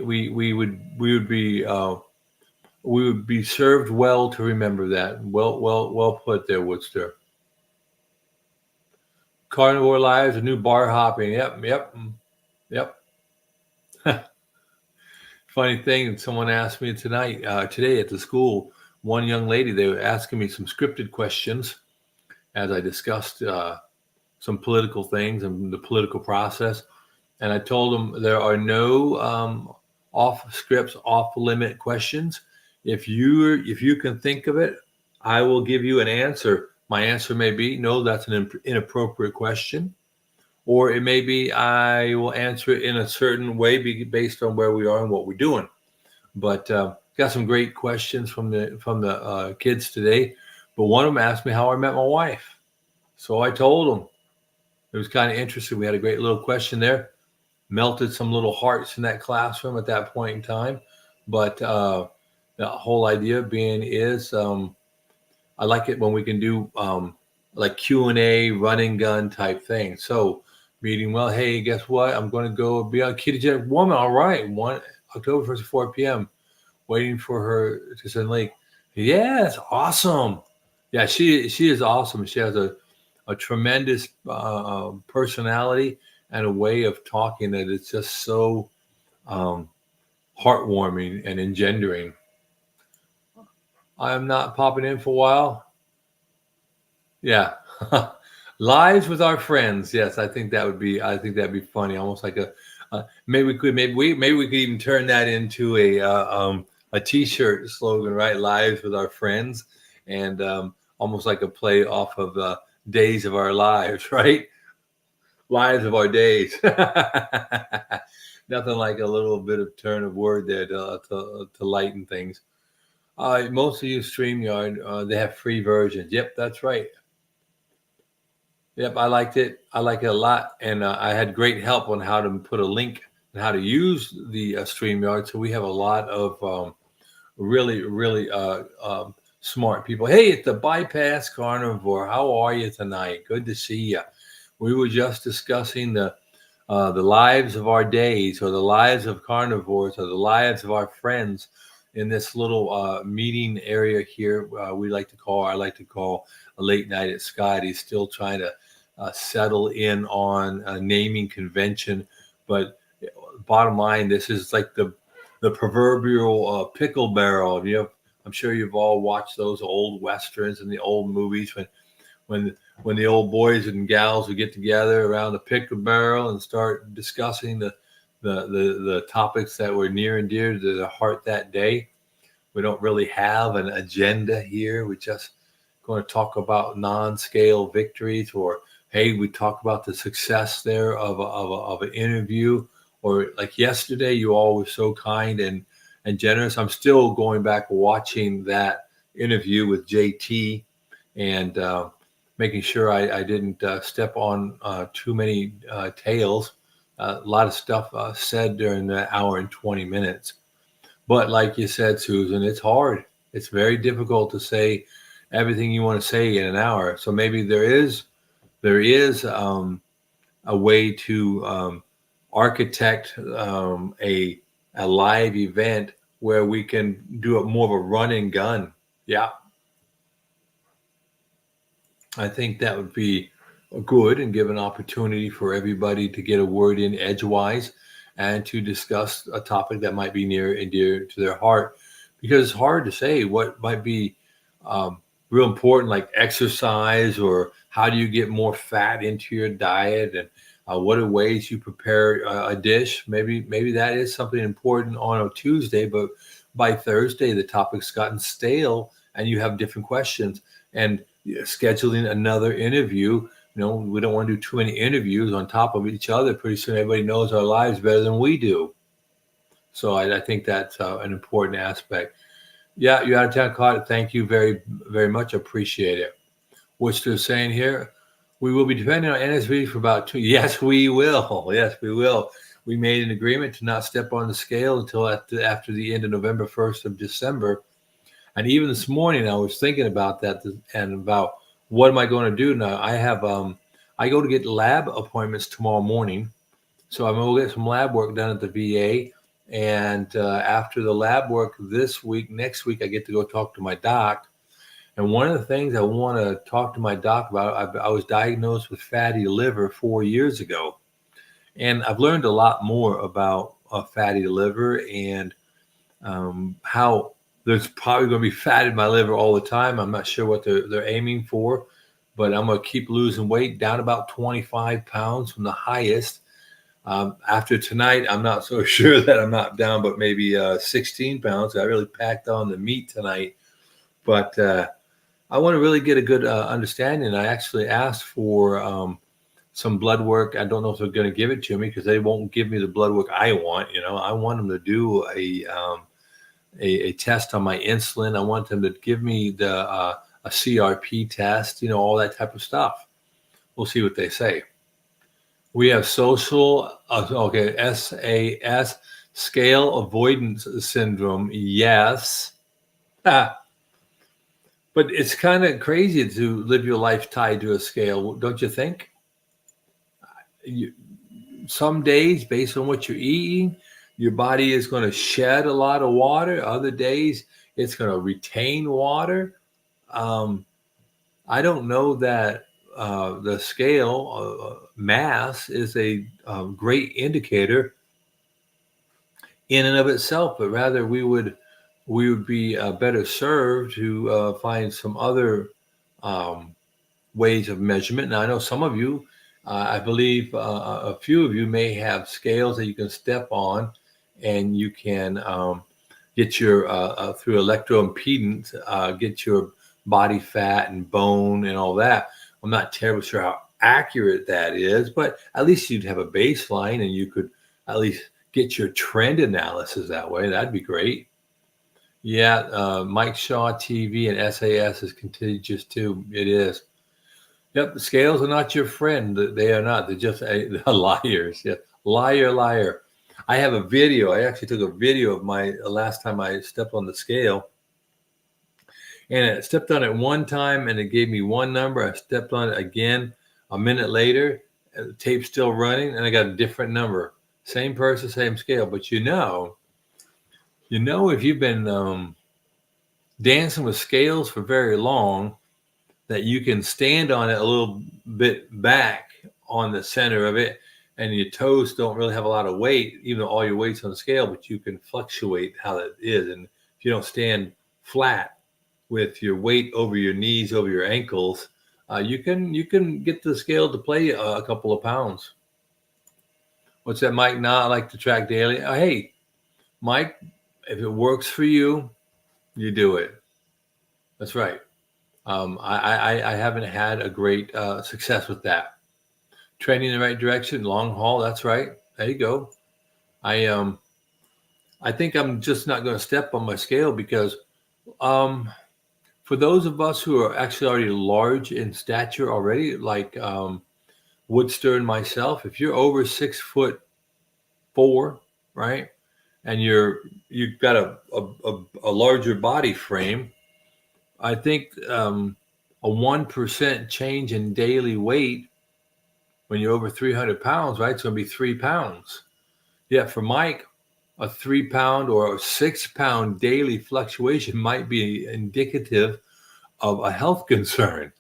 would be served well to remember that. Well put there, Woodster. Carnivore lives, a new bar hopping. Yep. Funny thing, someone asked me today at the school, one young lady, they were asking me some scripted questions as I discussed some political things and the political process. And I told them there are no off scripts, off limit questions. If you can think of it, I will give you an answer. My answer may be, no, that's an inappropriate question. Or it may be, I will answer it in a certain way based on where we are and what we're doing. But got some great questions from the kids today. But one of them asked me how I met my wife. So I told them. It was kind of interesting. We had a great little question there. Melted some little hearts in that classroom at that point in time. But the whole idea being is I like it when we can do like Q&A, running gun type thing. So meeting, well, hey, guess what? I'm going to go be on Ketogenic Woman. All right. October 1st at 4 p.m. Waiting for her to send a link. Yeah, it's awesome. Yeah, she is awesome. She has a tremendous personality and a way of talking that it's just so heartwarming and engendering. I'm not popping in for a while. Yeah. Lives with our friends. Yes, I think that'd be funny. Almost like maybe we could even turn that into a t-shirt slogan, right? Lives with our friends, and almost like a play off of Days of Our Lives, right? Lives of our days. Nothing like a little bit of turn of word there to lighten things. Most of you StreamYard, they have free versions. Yep, that's right. Yep, I liked it. I like it a lot, and I had great help on how to put a link and how to use the StreamYard. So we have a lot of really, really smart people. Hey, it's the Bypass Carnivore. How are you tonight? Good to see you. We were just discussing the lives of our days, or the lives of carnivores, or the lives of our friends. in this little meeting area here. I like to call a late night at Scotty. Still trying to settle in on a naming convention, but bottom line, this is like the proverbial pickle barrel. I'm sure you've all watched those old westerns and the old movies when when the old boys and gals would get together around the pickle barrel and start discussing the topics that were near and dear to their heart that day. We don't really have an agenda here. We just going to talk about non-scale victories, or hey, we talk about the success there of an interview, or like yesterday, you all were so kind and generous. I'm still going back watching that interview with JT and making sure I didn't step on too many tails. A lot of stuff said during the hour and 20 minutes. But like you said, Susan, it's hard. It's very difficult to say everything you want to say in an hour. So maybe there is a way to architect a live event where we can do it more of a run and gun. Yeah, I think that would be good and give an opportunity for everybody to get a word in edgewise and to discuss a topic that might be near and dear to their heart. Because it's hard to say what might be real important, like exercise, or how do you get more fat into your diet, and what are ways you prepare a dish. Maybe that is something important on a Tuesday, but by Thursday the topic's gotten stale and you have different questions. And scheduling another interview, we don't want to do too many interviews on top of each other. Pretty soon everybody knows our lives better than we do. So I think that's an important aspect. Yeah, you're out of town, Claude. Thank you very, very much. Appreciate it. What's they're saying here? We will be depending on NSV for about 2. Yes, we will. Yes, we will. We made an agreement to not step on the scale until after the end of November, 1st of December. And even this morning, I was thinking about that and about what am I going to do now. I go to get lab appointments tomorrow morning, so I'm going to get some lab work done at the VA. And after the lab work next week, I get to go talk to my doc. And one of the things I want to talk to my doc about, I was diagnosed with fatty liver 4 years ago, and I've learned a lot more about fatty liver and how there's probably going to be fat in my liver all the time. I'm not sure what they're aiming for, but I'm going to keep losing weight, down about 25 pounds from the highest. After tonight, I'm not so sure that I'm not down, but maybe 16 pounds. I really packed on the meat tonight, but I want to really get a good understanding. I actually asked for some blood work. I don't know if they're going to give it to me because they won't give me the blood work I want. I want them to do a test on my insulin. I want them to give me a CRP test, all that type of stuff. We'll see what they say. We have social, SAS, scale avoidance syndrome. Yes. But it's kind of crazy to live your life tied to a scale, don't you think? Some days, based on what you're eating, your body is going to shed a lot of water. Other days, it's going to retain water. I don't know that the scale mass is a great indicator in and of itself, but rather we would be better served to find some other ways of measurement. Now, I know some of you, I believe a few of you may have scales that you can step on, and you can get your through electroimpedance, get your body fat and bone and all that. I'm not terribly sure how accurate that is, but at least you'd have a baseline and you could at least get your trend analysis that way. That'd be great. Yeah, Mike Shaw TV and SAS is contagious too. It is. Yep, the scales are not your friend. They are not. They're just liars. Yeah, liar. I have a video. I actually took a video of my last time I stepped on the scale. And I stepped on it one time and it gave me one number. I stepped on it again a minute later, and the tape's still running, and I got a different number. Same person, same scale. But if you've been dancing with scales for very long, that you can stand on it a little bit back on the center of it, and your toes don't really have a lot of weight, even though all your weight's on the scale, but you can fluctuate how that is. And if you don't stand flat with your weight over your knees, over your ankles, you can get the scale to play a couple of pounds. What's that, Mike? Nah, I like to track daily. Hey, Mike, if it works for you, you do it. That's right. I haven't had a great success with that. Training in the right direction, long haul. That's right. There you go. I um I think I'm just not going to step on my scale because um for those of us who are actually already large in stature already, like Woodster and myself, if you're over 6'4", right, and you've got a larger body frame, I think a 1% change in daily weight when you're over 300 pounds, right, it's going to be 3 pounds. Yeah, for Mike, a 3 pound or a 6 pound daily fluctuation might be indicative of a health concern.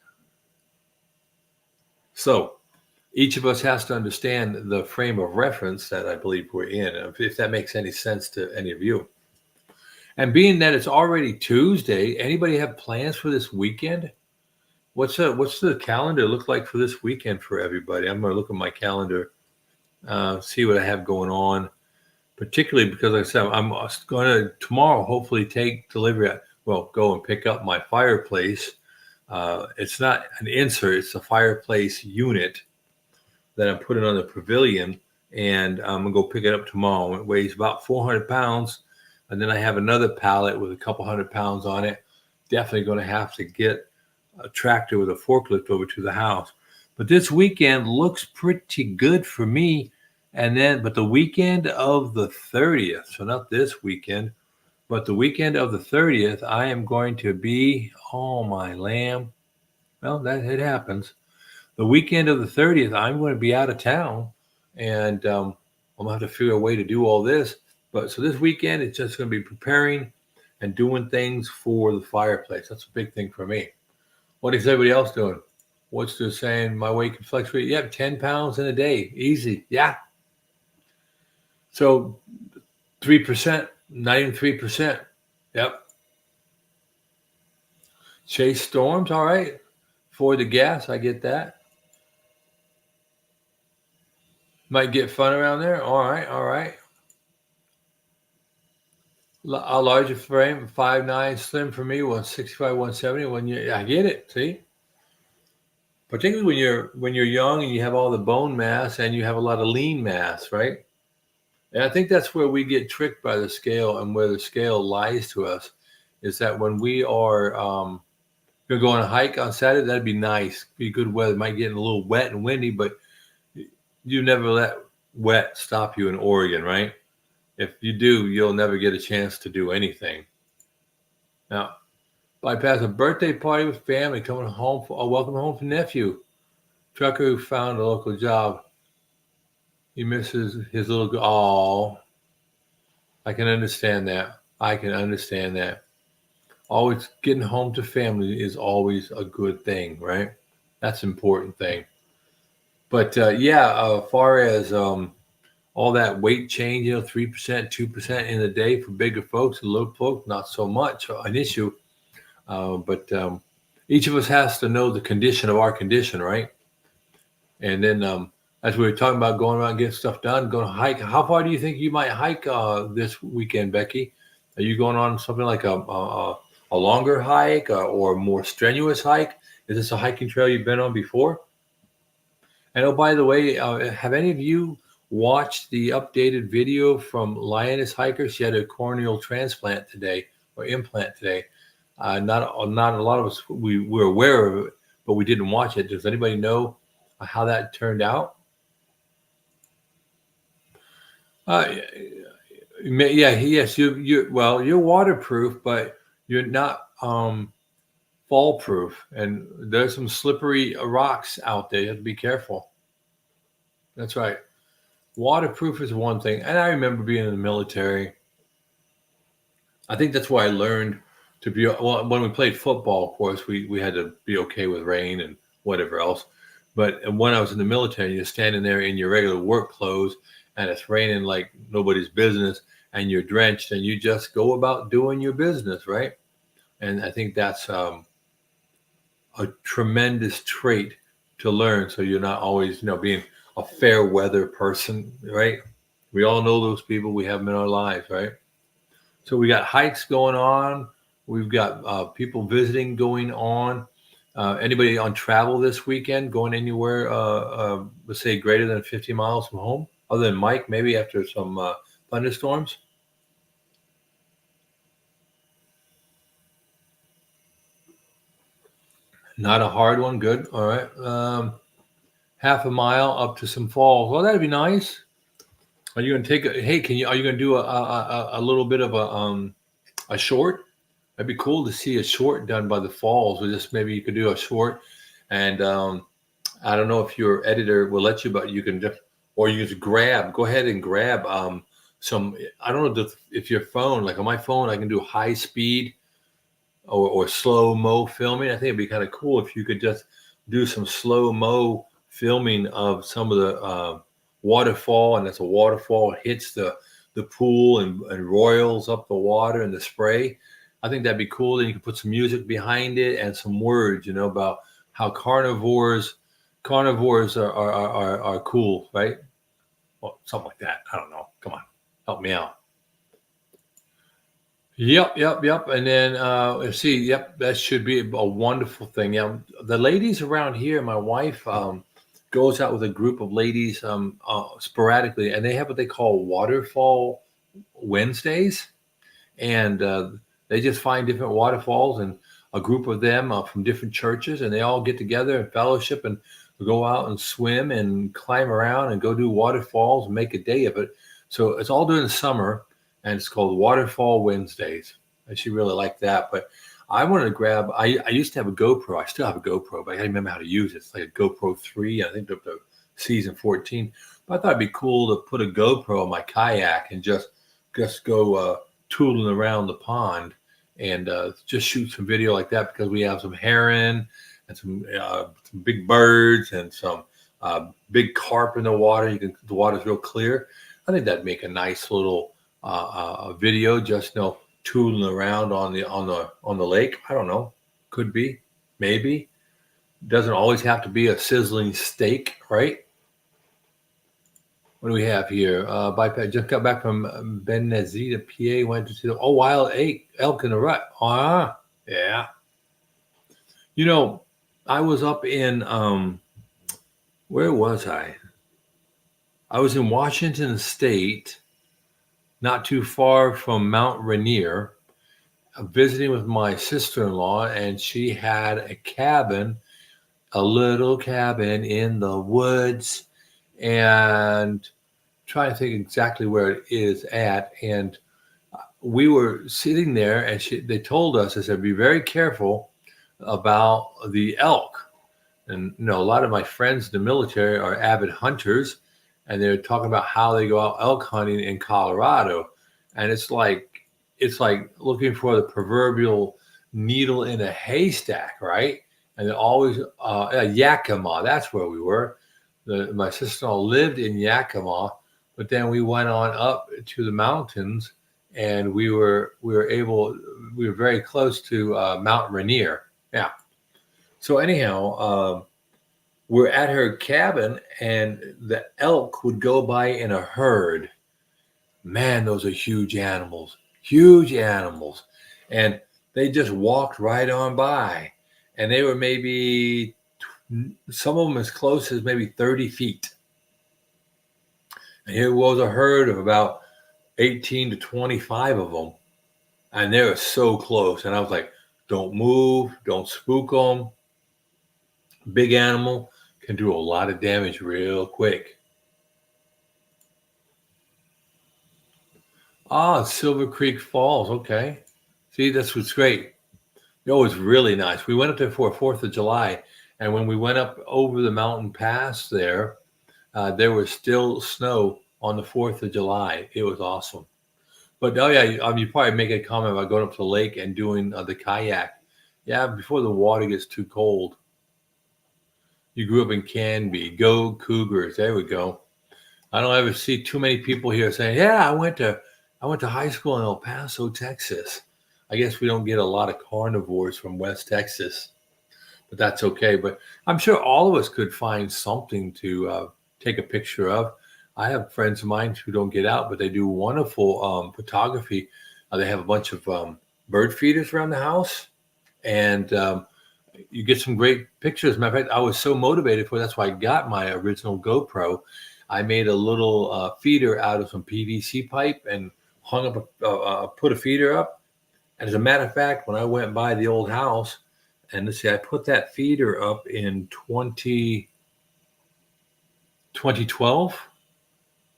So each of us has to understand the frame of reference that I believe we're in, if that makes any sense to any of you. And being that it's already Tuesday, anybody have plans for this weekend? What's the calendar look like for this weekend for everybody? I'm going to look at my calendar, see what I have going on, particularly because, like I said, I'm going to tomorrow hopefully take delivery. Go and pick up my fireplace. It's not an insert; it's a fireplace unit that I'm putting on the pavilion, and I'm gonna go pick it up tomorrow. It weighs about 400 pounds, and then I have another pallet with a couple hundred pounds on it. Definitely going to have to get a tractor with a forklift over to the house. But this weekend looks pretty good for me. But the weekend of the 30th, so not this weekend, but the weekend of the 30th, I am going to be, oh my lamb. Well, that it happens. The weekend of the 30th, I'm going to be out of town, and I'm going to have to figure a way to do all this. But so this weekend, it's just going to be preparing and doing things for the fireplace. That's a big thing for me. What is everybody else doing? What's the saying? My weight can fluctuate. Yeah, 10 pounds in a day. Easy. Yeah. So 3%, not even 3%. Yep. Chase storms. All right. For the gas, I get that. Might get fun around there. All right. All right. A larger frame, 5'9", slim for me, 165, 170. I get it. See, particularly when you're young and you have all the bone mass and you have a lot of lean mass, right? And I think that's where we get tricked by the scale, and where the scale lies to us is that when we are going to go on a hike on Saturday, that'd be nice, be good weather. It might get a little wet and windy, but you never let wet stop you in Oregon, right? If you do, you'll never get a chance to do anything. Now, bypass a birthday party with family, coming home for a welcome home for nephew. Trucker who found a local job. He misses his little girl. Oh, I can understand that. I can understand that. Always getting home to family is always a good thing, right? That's an important thing. But as far as all that weight change, 3%, 2% in a day for bigger folks and little folks, not so much an issue. But each of us has to know the condition of our condition, right? And then as we were talking about going around and getting stuff done, going to hike. How far do you think you might hike this weekend, Becky? Are you going on something like a longer hike or a more strenuous hike? Is this a hiking trail you've been on before? And oh, by the way, have any of you watched the updated video from Lioness Hiker? She had a corneal transplant today, or implant today. Not a lot of us we were aware of it, but we didn't watch it. Does anybody know how that turned out? Yes. You're waterproof, but you're not fall proof, and there's some slippery rocks out there. You have to be careful. That's right. Waterproof is one thing, and I remember being in the military. I think that's why I learned to be well when we played football. Of course, we had to be okay with rain and whatever else. But when I was in the military, you're standing there in your regular work clothes, and it's raining like nobody's business, and you're drenched, and you just go about doing your business, right? And I think that's a tremendous trait to learn. So you're not always, being a fair weather person, right? We all know those people. We have them in our lives, right? So we got hikes going on. We've got people visiting going on. Anybody on travel this weekend going anywhere, let's say greater than 50 miles from home? Other than Mike, maybe after some thunderstorms? Not a hard one. Good. All right. Half a mile up to some falls. Well, that'd be nice. Are you going to take a, hey, are you going to do a little bit of a short? That'd be cool to see a short done by the falls, or just maybe you could do a short. And I don't know if your editor will let you, but you can just, or you just go ahead and grab some. I don't know if your phone, like on my phone, I can do high speed or slow mo filming. I think it'd be kind of cool if you could just do some slow mo filming of some of the waterfall, and as a waterfall hits the pool and roils up the water and the spray. I think that'd be cool. Then you can put some music behind it and some words, about how carnivores are cool, right? Well, something like that. I don't know. Come on, help me out. Yep. And then let's see. Yep, that should be a wonderful thing. Yeah, the ladies around here, my wife goes out with a group of ladies sporadically, and they have what they call waterfall Wednesdays, and they just find different waterfalls, and a group of them from different churches, and they all get together and fellowship and go out and swim and climb around and go do waterfalls and make a day of it. So it's all during the summer, and it's called Waterfall Wednesdays. I should really like that. But I wanted to grab. I used to have a GoPro. I still have a GoPro, but I gotta remember how to use it. It's like a GoPro 3. I think up to season 14. But I thought it'd be cool to put a GoPro on my kayak and just go tooling around the pond and just shoot some video like that, because we have some heron and some big birds and some big carp in the water. The water's real clear. I think that'd make a nice little video, just tooling around on the lake. I don't know. Could be, maybe. Doesn't always have to be a sizzling steak, right? What do we have here? Just got back from Benazita, PA. Went to see the wild elk in the rut. Yeah. I was up in where was I? I was in Washington State, not too far from Mount Rainier, visiting with my sister-in-law, and she had a little cabin in the woods, and trying to think exactly where it is at. And we were sitting there, and they told us, they said, be very careful about the elk. And a lot of my friends in the military are avid hunters, and they're talking about how they go out elk hunting in Colorado, and it's like looking for the proverbial needle in a haystack, right? And they're always Yakima. That's where we were. My sister-in-law lived in Yakima, but then we went on up to the mountains, and we were very close to Mount Rainier. Yeah. So anyhow, we're at her cabin, and the elk would go by in a herd. Man, those are huge animals, and they just walked right on by, and they were maybe some of them as close as maybe 30 feet. And here was a herd of about 18 to 25 of them, and they were so close. And I was like, don't move, don't spook them. Big animal can do a lot of damage real quick. Silver Creek Falls. Okay. See, that's what's great. It was really nice. We went up there for 4th of July, and when we went up over the mountain pass there was still snow on the 4th of July. It was awesome. But oh yeah, you probably make a comment about going up to the lake and doing the kayak. Yeah, before the water gets too cold. You grew up in Canby. Go Cougars. There we go. I don't ever see too many people here saying, "Yeah, I went to high school in El Paso, Texas." I guess we don't get a lot of carnivores from West Texas, but that's okay. But I'm sure all of us could find something to take a picture of. I have friends of mine who don't get out, but they do wonderful photography. They have a bunch of bird feeders around the house, and you get some great pictures. Matter of fact, I was so motivated for it, that's why I got my original GoPro. I made a little feeder out of some PVC pipe and hung up, put a feeder up. And as a matter of fact, when I went by the old house, and let's see, I put that feeder up in 2012.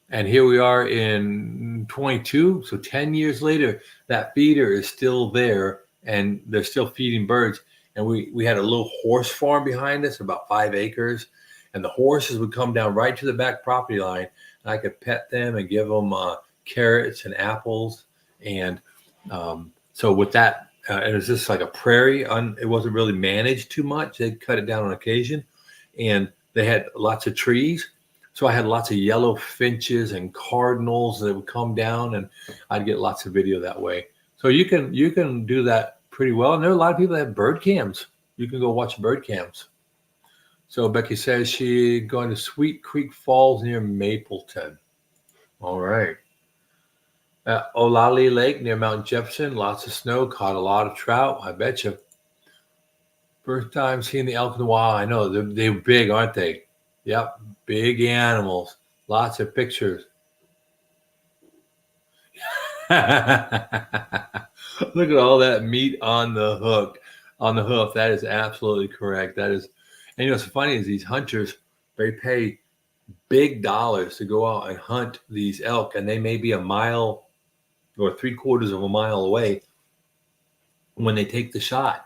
And here we are in 22. So 10 years later, that feeder is still there and they're still feeding birds. And we had a little horse farm behind us, about 5 acres. And the horses would come down right to the back property line. And I could pet them and give them carrots and apples. And so with that, it was just like a prairie. It wasn't really managed too much. They'd cut it down on occasion. And they had lots of trees. So I had lots of yellow finches and cardinals that would come down, and I'd get lots of video that way. So you can do that pretty well. And there are a lot of people that have bird cams. You can go watch bird cams. So Becky says she's going to Sweet Creek Falls near Mapleton. All right. Olali Lake near Mount Jefferson. Lots of snow. Caught a lot of trout. I bet you. First time seeing the elk in the wild. I know they're big, aren't they? Yep, big animals. Lots of pictures. Look at all that meat on the hook, on the hoof. That is absolutely correct. That is, and what's funny is these hunters, they pay big dollars to go out and hunt these elk, and they may be a mile or 3/4 of a mile away when they take the shot.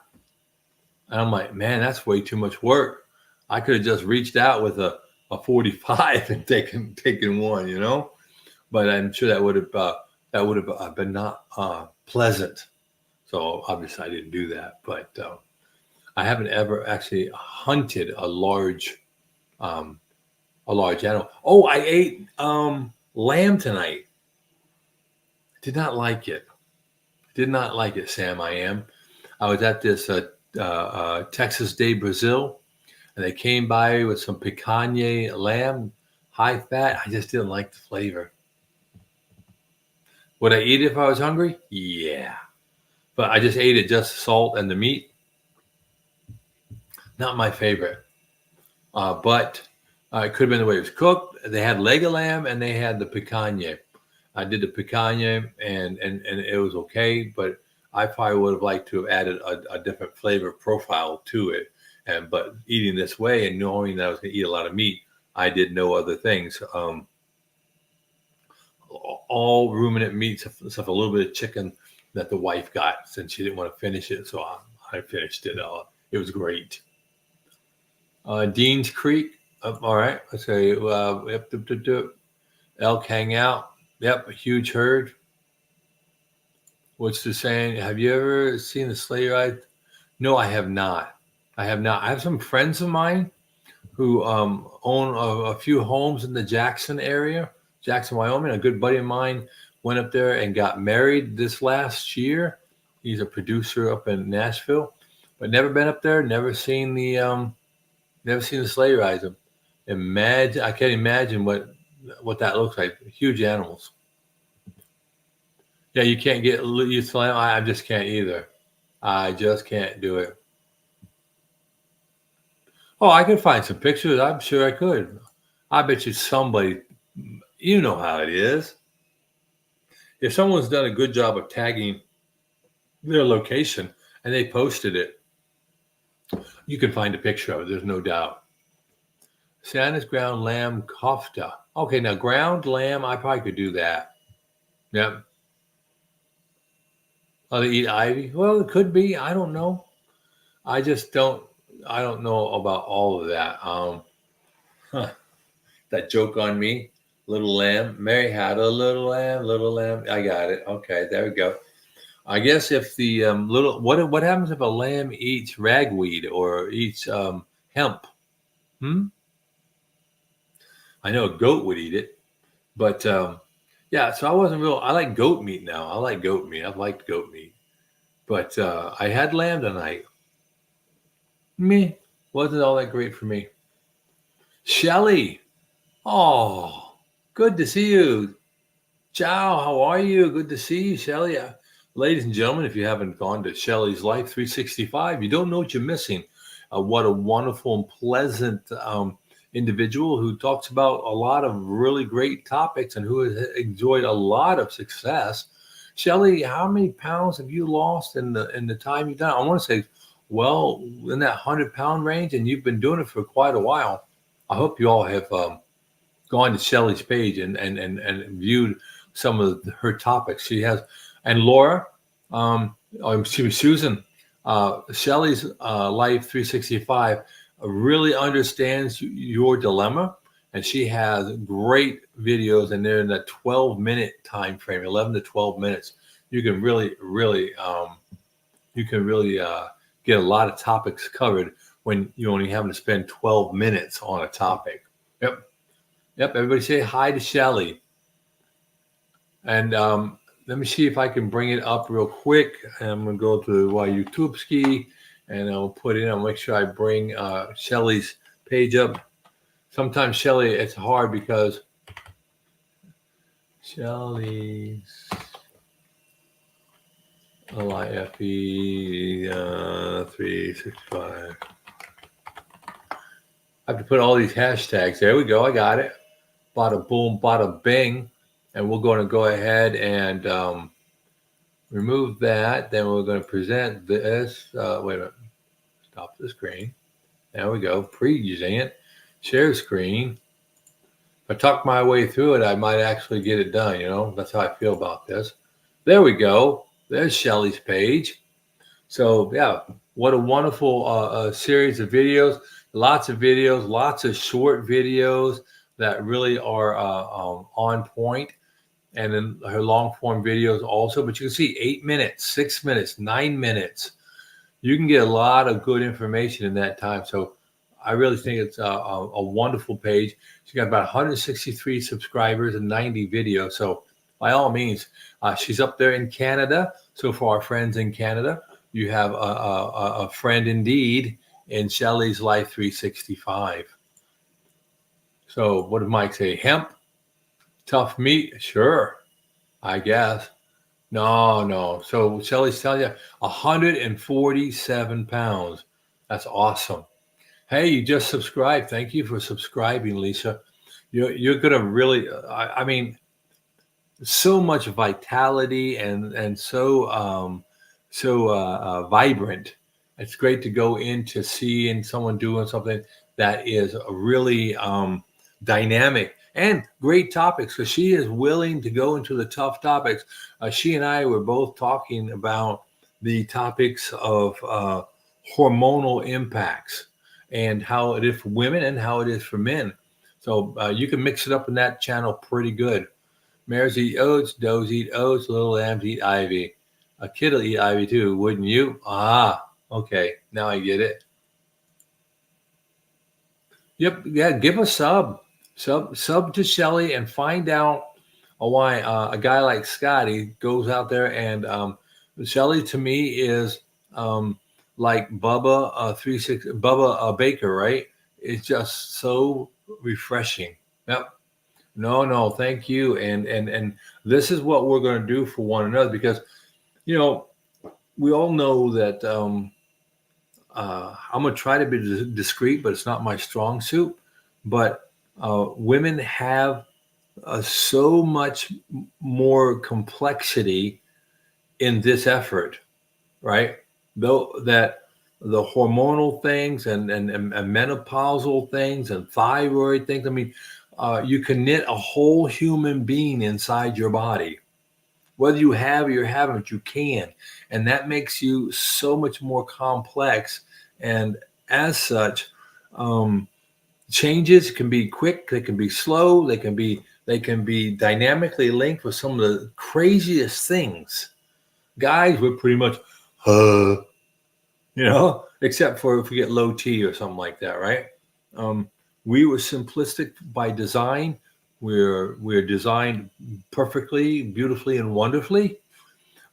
And I'm like, man, that's way too much work. I could have just reached out with a 45 and taken one, But I'm sure that would have been not pleasant. So obviously I didn't do that. But I haven't ever actually hunted a large animal. Oh, I ate lamb tonight. Did not like it. Did not like it, Sam. I was at this Texas Day Brazil. And they came by with some picanha lamb, high fat. I just didn't like the flavor. Would I eat it if I was hungry? Yeah. But I just ate it, just salt and the meat. Not my favorite. But it could have been the way it was cooked. They had leg of lamb and they had the picanha. I did the picanha and it was okay. But I probably would have liked to have added a different flavor profile to it. But eating this way and knowing that I was going to eat a lot of meat, I did no other things. All ruminant meats, except a little bit of chicken that the wife got since she didn't want to finish it. So I finished it. It was great. Dean's Creek. All right. Let's say elk hang out. Yep, a huge herd. What's the saying? Have you ever seen the sleigh ride? No, I have not. I have some friends of mine who own a few homes in the Jackson area, Jackson, Wyoming. A good buddy of mine went up there and got married this last year. He's a producer up in Nashville, but never been up there. Never seen the sleigh ride. I can't imagine what that looks like. Huge animals. Yeah, you can't get used to. I just can't either. I just can't do it. Oh, I could find some pictures. I'm sure I could. I bet you somebody, you know how it is. If someone's done a good job of tagging their location and they posted it, you can find a picture of it. There's no doubt. Santa's ground lamb kofta. Okay, now ground lamb, I probably could do that. Yep. Oh, they eat ivy? Well, it could be. I don't know. I don't know about all of that. That joke on me. Little lamb. Mary had a little lamb, little lamb. I got it. Okay, there we go. I guess if the little what happens if a lamb eats ragweed or eats hemp? Hmm? I know a goat would eat it, but yeah. So I wasn't real. I like goat meat now. I like goat meat. I've liked goat meat, but I had lamb tonight. Me wasn't all that great for me. Shelly, oh, good to see you. Ciao, how are you? Good to see you, Shelly. Ladies and gentlemen, if you haven't gone to Shelly's Life 365, you don't know what you're missing. What a wonderful and pleasant individual who talks about a lot of really great topics and who has enjoyed a lot of success. Shelly, how many pounds have you lost in the time you've done? I want to say, well, in that 100-pound range, and you've been doing it for quite a while. I hope you all have gone to Shelly's page and viewed some of her topics. She has, and Laura, Susan, Shelly's Life 365 really understands your dilemma, and she has great videos, and they're in that 12-minute time frame, 11 to 12 minutes. You can really get a lot of topics covered when you only having to spend 12 minutes on a topic. Yep. Everybody say hi to Shelly. And let me see if I can bring it up real quick. I'm going to go to YouTube ski, and I'll put in. I'll make sure I bring Shelly's page up. Sometimes Shelly, it's hard because Shelly's LIFE 365. I have to put all these hashtags. There we go. I got it. Bada boom, bada bing. And we're going to go ahead and remove that. Then we're going to present this. Wait a minute. Stop the screen. There we go. Previewing it. Share screen. If I talk my way through it, I might actually get it done. You know, that's how I feel about this. There we go. There's Shelly's page. So, yeah, what a wonderful series of videos. Lots of videos, lots of short videos that really are on point. And then her long form videos also. But you can see 8 minutes, 6 minutes, 9 minutes. You can get a lot of good information in that time. So I really think it's a wonderful page. She got about 163 subscribers and 90 videos. So by all means, she's up there in Canada. So for our friends in Canada, you have a friend indeed in Shelly's Life 365. So what did Mike say? Hemp? Tough meat? Sure, I guess. No. So Shelly's telling you 147 pounds. That's awesome. Hey, you just subscribed. Thank you for subscribing, Lisa. You're gonna really, I mean, so much vitality and so vibrant. It's great to go in to seeing someone doing something that is really dynamic and great topics, because she is willing to go into the tough topics. She and I were both talking about the topics of hormonal impacts and how it is for women and how it is for men. So you can mix it up in that channel pretty good. Mares eat oats, does eat oats, little lambs eat ivy. A kid will eat ivy too, wouldn't you? Ah, okay. Now I get it. Yep. Yeah. Give a sub to Shelly and find out why a guy like Scotty goes out there and Shelly to me is like Bubba Bubba Baker, right? It's just so refreshing. Yep. No, thank you. And this is what we're going to do for one another, because you know we all know that I'm going to try to be discreet, but it's not my strong suit. But women have so much more complexity in this effort, right? Though that the hormonal things and menopausal things and thyroid things. I mean, you can knit a whole human being inside your body. Whether you have or you haven't, you can. And that makes you so much more complex. And as such, changes can be quick, they can be slow, they can be They can be dynamically linked with some of the craziest things. Guys were pretty much, except for if we get low T or something like that, right? Um, we were simplistic by design. We're designed perfectly, beautifully, and wonderfully,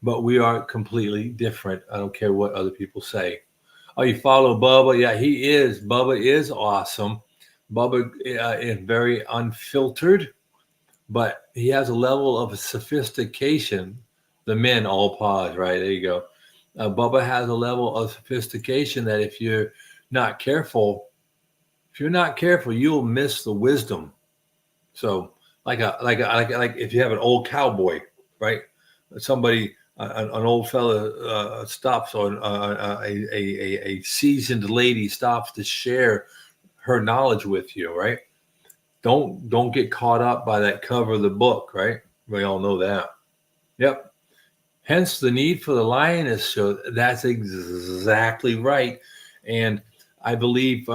but we are completely different. I don't care what other people say. Oh, you follow Bubba? Yeah, he is. Bubba is awesome. Bubba is very unfiltered, but he has a level of sophistication. The men all pause, right? There you go. Bubba has a level of sophistication that if you're not careful, you'll miss the wisdom. So, like if you have an old cowboy, right? Somebody, an old fella stops, or a seasoned lady stops to share her knowledge with you, right? Don't get caught up by that cover of the book, right? We all know that. Yep. Hence the need for the lioness show. That's exactly right. And I believe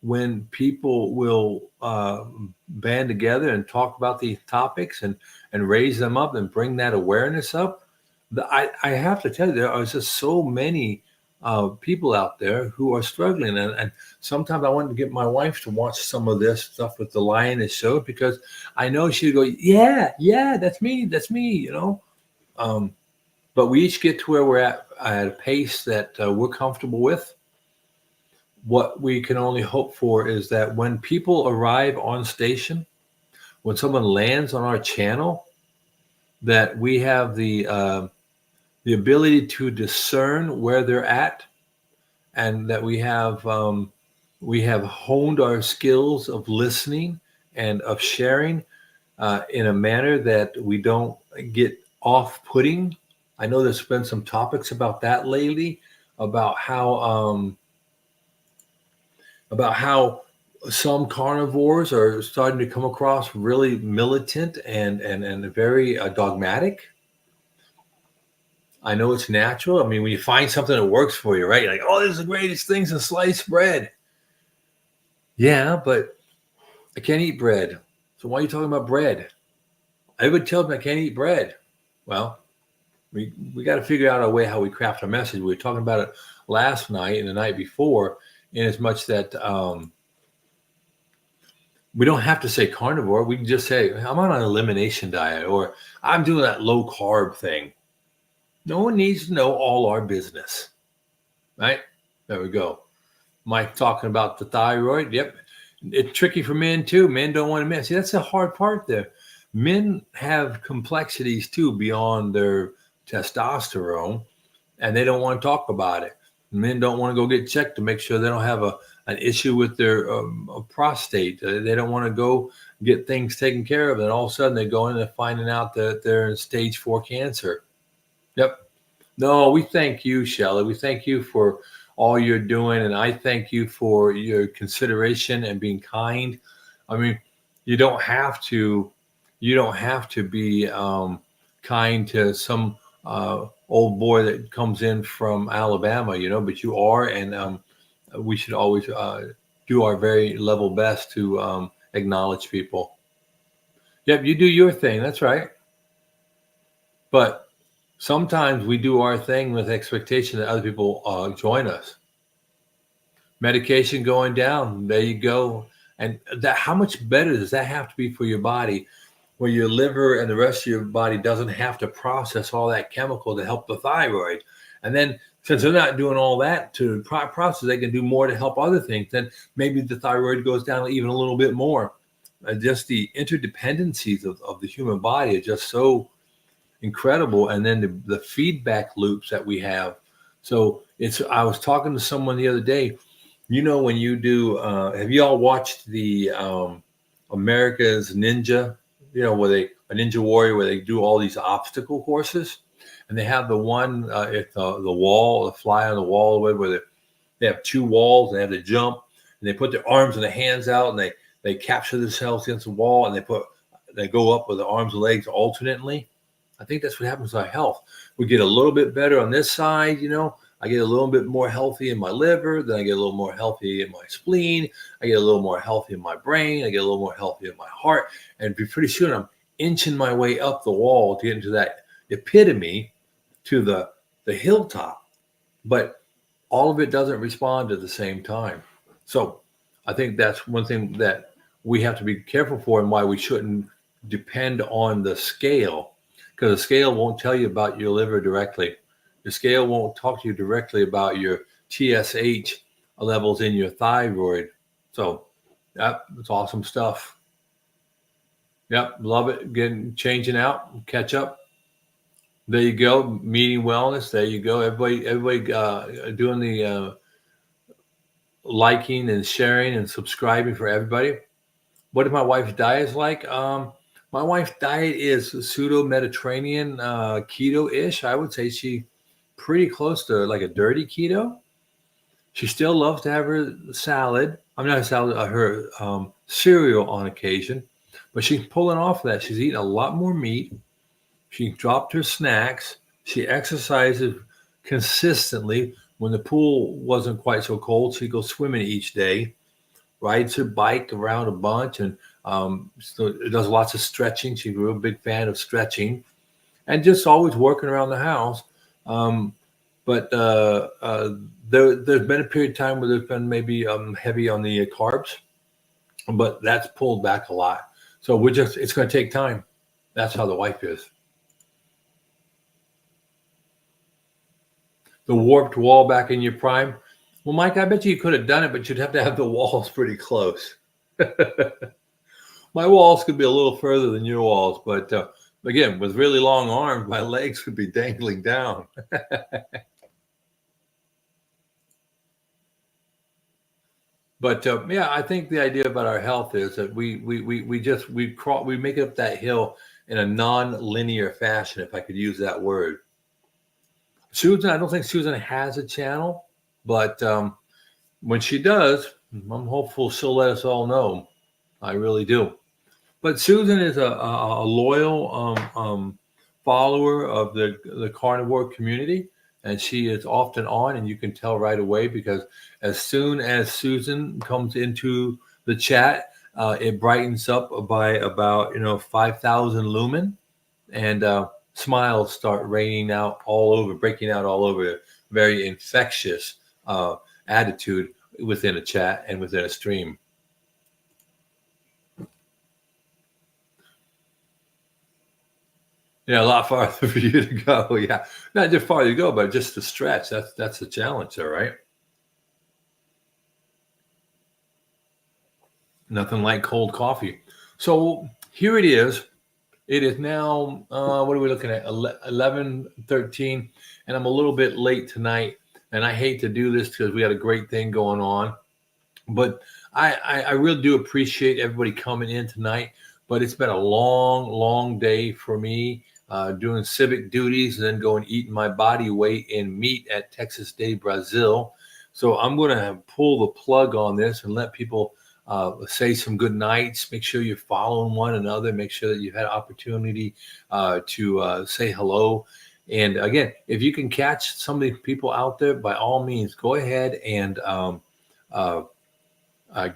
when people will band together and talk about these topics and raise them up and bring that awareness up, I have to tell you, there are just so many people out there who are struggling. And sometimes I want to get my wife to watch some of this stuff with the lioness show, because I know she'd go, yeah, that's me, but we each get to where we're at a pace that we're comfortable with. What we can only hope for is that when people arrive on station, when someone lands on our channel, that we have the ability to discern where they're at, and that we have honed our skills of listening and of sharing in a manner that we don't get off-putting. I know there's been some topics about that lately, about how some carnivores are starting to come across really militant and very dogmatic. I know it's natural. I mean, when you find something that works for you, right? You're like, oh, this is the greatest thing since sliced bread. Yeah, but I can't eat bread. So why are you talking about bread? Everybody tells me I can't eat bread. Well, we got to figure out a way how we craft our message. We were talking about it last night and the night before, in as much that we don't have to say carnivore. We can just say, I'm on an elimination diet, or I'm doing that low carb thing. No one needs to know all our business, right? There we go. Mike talking about the thyroid. Yep. It's tricky for men too. Men don't want to admit. See, that's the hard part there. Men have complexities too beyond their testosterone, and they don't want to talk about it. Men don't want to go get checked to make sure they don't have an issue with their prostate. They don't want to go get things taken care of, and all of a sudden they go in and finding out that they're in stage 4 cancer. Yep. No, we thank you, Shelley. We thank you for all you're doing, and I thank you for your consideration and being kind. I mean, you don't have to be kind to some old boy that comes in from Alabama, but you are, and we should always do our very level best to acknowledge people. Yep, you do your thing. That's right. But sometimes we do our thing with expectation that other people join us. Medication going down, there you go. And that, how much better does that have to be for your body, where your liver and the rest of your body doesn't have to process all that chemical to help the thyroid? And then since they're not doing all that to process, they can do more to help other things. Then maybe the thyroid goes down even a little bit more. Just the interdependencies of the human body are just so incredible. And then the feedback loops that we have. So I was talking to someone the other day, when you do, have you all watched the America's Ninja, where a Ninja Warrior, where they do all these obstacle courses, and they have the one at the wall, the fly on the wall, where they have 2 walls, and they have to jump, and they put their arms and their hands out, and they capture themselves against the wall, and they go up with the arms and legs alternately. I think that's what happens to our health. We get a little bit better on this side, I get a little bit more healthy in my liver, then I get a little more healthy in my spleen, I get a little more healthy in my brain, I get a little more healthy in my heart, and pretty soon I'm inching my way up the wall to get into that epitome, to the hilltop. But all of it doesn't respond at the same time. So I think that's one thing that we have to be careful for, and why we shouldn't depend on the scale, because the scale won't tell you about your liver directly. The scale won't talk to you directly about your TSH levels in your thyroid. So that's awesome stuff. Yep, love it. Changing out, catch up. There you go. Meeting wellness. There you go. Everybody doing the liking and sharing and subscribing for everybody. What is my wife's diet is like? My wife's diet is pseudo Mediterranean, keto-ish. I would say she pretty close to like a dirty keto. She still loves to have her salad. I'm not a salad, her cereal on occasion, but she's pulling off that. She's eating a lot more meat. She dropped her snacks. She exercises consistently. When the pool wasn't quite so cold, she'd go swimming each day, rides her bike around a bunch, and so does lots of stretching. She's a real big fan of stretching, and just always working around the house. But there's been a period of time where there's been maybe heavy on the carbs, but that's pulled back a lot. So it's going to take time. That's how the wife is. The warped wall back in your prime. Well, Mike, I bet you could have done it, but you'd have to have the walls pretty close. My walls could be a little further than your walls, but again, with really long arms, my legs could be dangling down. But yeah, I think the idea about our health is that we make it up that hill in a non-linear fashion, if I could use that word. Susan, I don't think Susan has a channel, but when she does, I'm hopeful she'll let us all know. I really do. But Susan is a loyal follower of the carnivore community, and she is often on, and you can tell right away, because as soon as Susan comes into the chat, it brightens up by about 5,000 lumen, and smiles start breaking out all over. Very infectious attitude within a chat and within a stream. Yeah, a lot farther for you to go. Yeah, not just farther to go, but just to stretch. That's the challenge there, right? Nothing like cold coffee. So here it is. It is now, what are we looking at? 11:13, and I'm a little bit late tonight. And I hate to do this because we had a great thing going on. But I really do appreciate everybody coming in tonight. But it's been a long, long day for me, doing civic duties and then going eating my body weight in meat at Texas Day, Brazil. So I'm going to pull the plug on this and let people say some good nights. Make sure you're following one another. Make sure that you've had opportunity to say hello. And again, if you can catch some of these people out there, by all means, go ahead and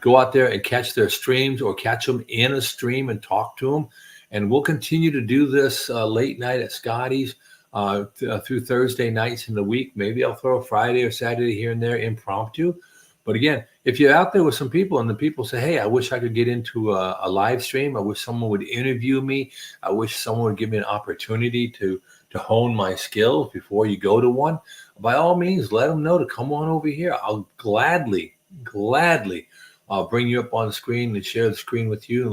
go out there and catch their streams, or catch them in a stream and talk to them. And we'll continue to do this late night at Scotty's through Thursday nights in the week. Maybe I'll throw a Friday or Saturday here and there impromptu. But again, if you're out there with some people and the people say, hey, I wish I could get into a live stream. I wish someone would interview me. I wish someone would give me an opportunity to hone my skills before you go to one. By all means, let them know to come on over here. I'll gladly bring you up on the screen and share the screen with you, and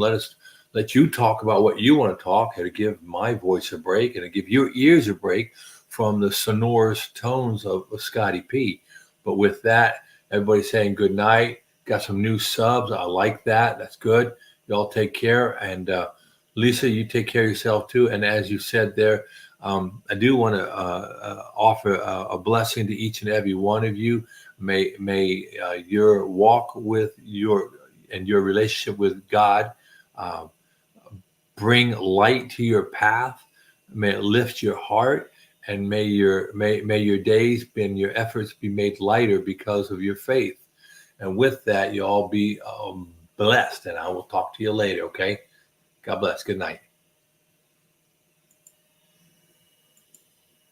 let you talk about what you want to talk, and to give my voice a break, and to give your ears a break from the sonorous tones of Scotty P. But with that, everybody's saying good night. Got some new subs. I like that. That's good. Y'all take care. And Lisa, you take care of yourself too. And as you said there, I do want to offer a blessing to each and every one of you. May your walk with your relationship with God bring light to your path. May it lift your heart, and may your days and your efforts be made lighter because of your faith. And with that, you all be blessed. And I will talk to you later. Okay. God bless. Good night.